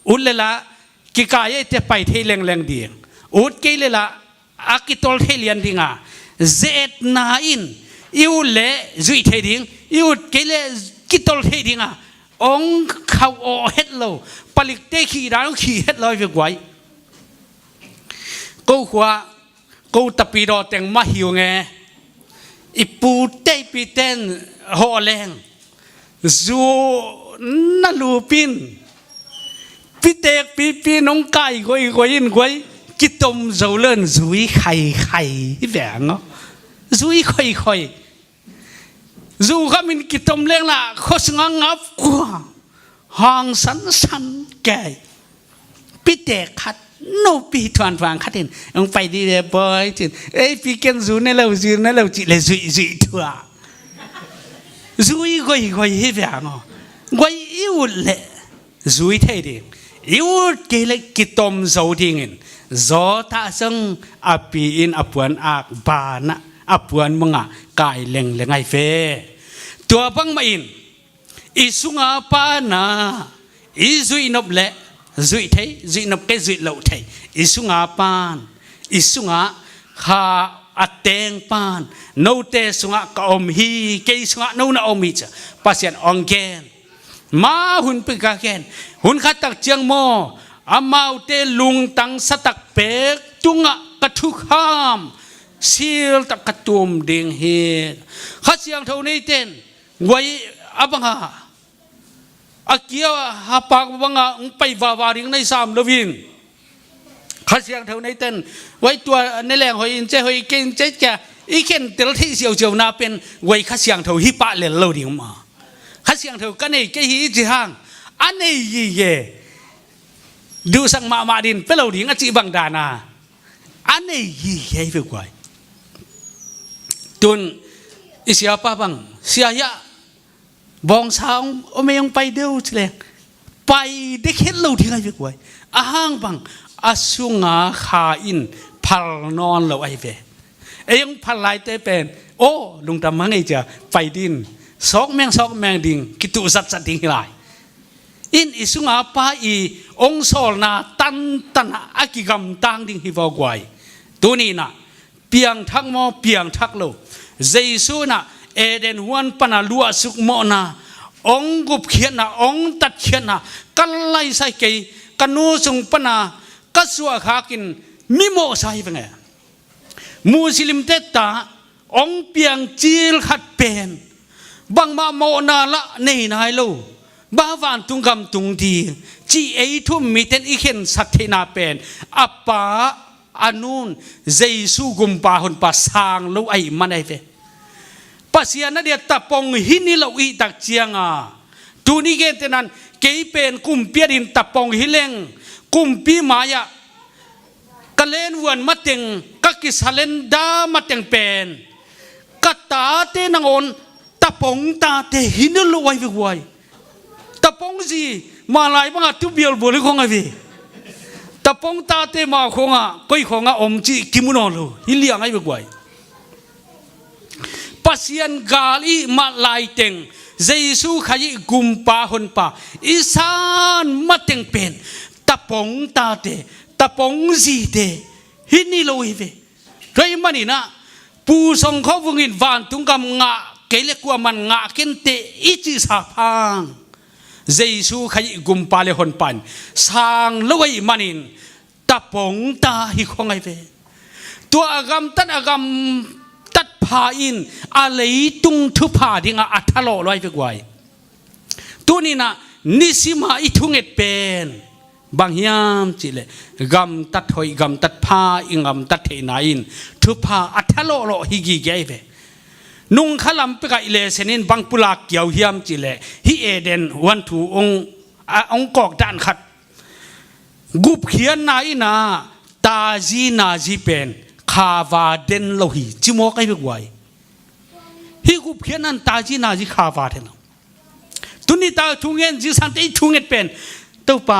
อุลเลละกิกายเตไปเทเลงดิ่งอุดเกลละอากิตอลเทเลียนดิ่งเจ็ดนาอินอิวเล่จุยเทดิ่งอิวเกลกิตอลเทดิ่งองเขาโอเฮ็ดโลผลิตเตขี้ดาวขี้เฮ็ดลอยไปไว้กูขวากูตะปีรอแต่งมาหิวไงอีปูเตปีเต้นหอแรงจูนั่นลูปินปีเตกปีน้องไก่กวยอินกวยกิตมโจเลินจุยไข่ที่แหวงเนาะจุยค่อยจูก็มินกิตมเลี้ยงละโคสงับกว่าห้องสันแก่ปีเตกขัดโนปีทวนฟังขัดเห็นองไปดีเลยบอยจิปีเกนจูเนี่ยเราจิเลยจุยทัวจุยค่อยที่แหวงเนาะกวยอิวเล่จุยเท่ดิอิวเกลกิตมโจดิ่งโจท่าซึ่งอปีอินอปวนอากบานะอปวนมึงอ่ะกายเล็งไงเฟตัวบังมาอินอิสุงาปานาอิจุยนบเละจุยเทจุยนบเกจุยเหล่าเทอิสุงาปานอิสุงาข้าอัตเตงปานโนเตสุงากอมฮีเกสุงาโนนาอมิจ้ะปัสยันองเกนมาหุ่นปิกาเกนหุ่นขัดตักเจียงโมอามาเตลุงตังสตักเปกจุงะกระทุกห้ามซีลตะกระตุมเด้งเฮขัดเสียงเท่านี้เต้นไว้อบังฮาอาเกียวฮาปากบังฮาไปวาริงในสามลวินขัดเสียงเท่านี้เต้นไว้ตัวในแหล่งหอยอินเจหอยเก่งเจ๊แกอีเข็นเตลที่เสียวเจียวนาเป็นไว้ขัดเสียงเท่าฮิปะเลนเราดิ่งมาขัดเสียงเท่ากันนี่แกฮีจีฮังอันนี้ยี่เย่ดูสังมาดินเป็นเราดิ่งอจิบังดานาอันนี้ยี่เย่ไปกว่าตุนอิสยาปะบังเสียยะบองสาวโอเมยงไปเดียวเฉลยไปได้เห็นเราที่ไหนไปกว่าอาหางบังอาสุงาขาอินพัลนอนเราไอเวเองพัลไลเตเป็น โอ้ลุงตามังไอจะไปดินซอกแมงดิ่งกิตุสัตดิ่งไรอินอิสุงอาปาอีองโซลนาตันอากิกำตังดิ่งฮิวากวยตัวนี้นะเปียงทักโมเปียงทักโลเจสุนะเอเดนฮวนปนาลัวสุกโมนาองกุบเขียนนะองตัดเขียนนะกันไล่ใส่เกยกันนูสุงปนากัสวะขากินมิโมใส่เป็นไงมุสลิมเตตาองเปียงจีลขัดเป็นบังมาโมนาละในนายโลบ้าวันตุงกำตุงดีจีเอทุ่มมีเต็นอีเข็นสัตเทนาเป็นอัปปาอานุนเจสุกุมปาหุนปาสางโลไอมันไอเวปัสยานาเดียตะปงหินิโลอีตักเจียงอ่ะตูนี้เกตนั้นเกยเป็นกุมเปียดินตะปงหิเลงกุมปีมายะกะเลนวันมาเต็งกะกิสเลนดามาเต็งเป็นกะตาเตนังอนตะปงตาเตหินิโลไอวิวตะปงจีมาลายบังตุเบียลบุริคงไอวิตะปงตาเตมาคงอ่ะก้อยคงอ่ะอมจีกิมุนอลูฮิเลียงไอวิวปัสยันกาลีมาลายเต็งเจสุขยิกุมปาหุนปาอิสานมาเต็งเป็นตะปงตาเตตะปงจีเตฮินิโลฮิเวเรื่องมันนี่นะปูสงเขาวงินวันตุงกำงะเกล็กว่ามันงะกินเตอิจิสาพังเจสุขยิกุมปาเลหุนปันสางลอยมันนินตะปงตาฮิคงไอเวตัวอากรรมตัดอากรรมตัดพาอินอะไรตุงทุพาดิ่งอัฐโลลอยไปกว่าตัวนี้นะนิสิมาอิทุงเอ็ดเป็นบางยามจิเลกำตัดหอยกำตัดพาอิงกำตัดเทนาอินทุพาอัฐโลโลฮิกิเกยเวนุ่งขลัมไปกับอิเลเซนินบางปุลากเกี่ยวยามจิเลฮิเอเดนวันถูองกอกด้านขัดกุบเขียนนายนาตาจีนาจีเป็นคาวาเดนโลหิจิโมกไอเบกไวฮิกุบเขียนนันตาจีนาจีคาวาเดนตุนิตาทุงเงินจีสันเตยทุงเงินเป็นตัวปา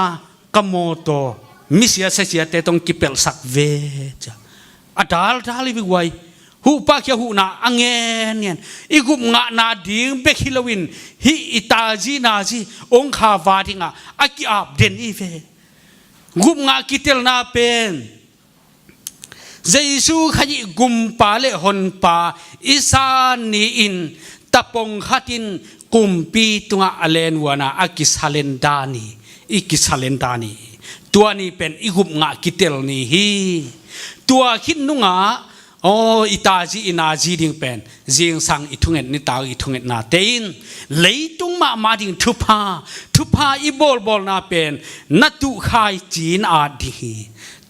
กโมโตมิเสียเสียเตต้องกิเปลสักเวจ้ะอาดาลไอเบกไวหูปากยาหูนาอังเงินเนี่ยอีกุบงานาดิ่งเบกฮิลวินฮิอิตาจีนาจีองคาวาดิ่งอากิอาบเดนอีเวกุบงากิเตลนาเป็นเจสุขยิกุมปาเลหนปาอิสานนีอินตะปงขัดินกุมปีตุงอาเลนวานาอากิสาเลนดานีอิกิสาเลนดานีตัวนี้เป็นอิกุมงากิเตลนีฮีตัวคิดนุงาโออิตาจีอินาจีดิ่งเป็นจิงสังอิทุงเอ็ดนิตาอิทุงเอ็ดนาเตนเลยตุงมาดิ่งทุพาอิบอลนาเป็นนัตุขายจีนอาดี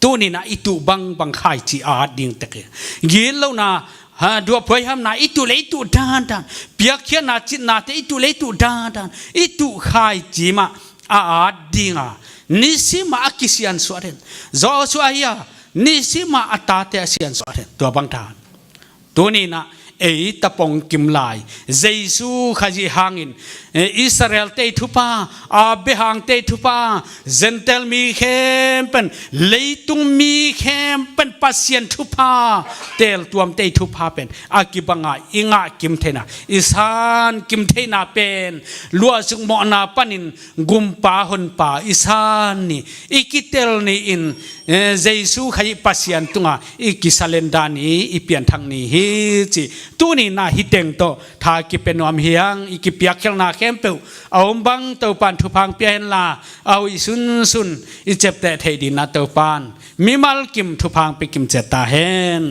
ตัวนี้นะอิตุบังขายจีอาดิ่งตะเกียเยี่ยแล้วนะดูพยายามนะอิตุเลยตุดานเปียกเขียนนะจิตนะแต่อิตุเลยตุดานอิตุขายจีมาอาดิ่งนิสิมาอักิสิอันสวดจอสวายานิสิมาอัตตาเตสิอันสวดตัวบังทานตัวนี้นะเอตะปงกิมลายเจสุขจิหางินอิสราเอลเตทุปาอาเบหังเตทุปาเซนเตลมีเข้มเป็นเลยตุงมีเข้มเป็นปัสยันทุปาเตลตัวมเตทุปาเป็นอากิบังอิงะกิมเทนาอิสานกิมเทนาเป็นลัวสุกมอนาปันินกุมปาหุนปาอิสานนี่อิกิเตลนี่อินเจสุขจิปัสยันตุงะอิกิสาเลนดานีอิเปียนทางนี้ฮิจิตัวนี้น่าฮิตเต็งโตถ้ากิเป็นวามเฮียงอีกิเปียกเขลนาเข้มเปวเอาบังเตาปานทุพังเปียนลาเอาอิซุนอิเจ็บแต่เทดินนาเตาปานมิมัลกิมทุพังไปกิมเจตาเฮน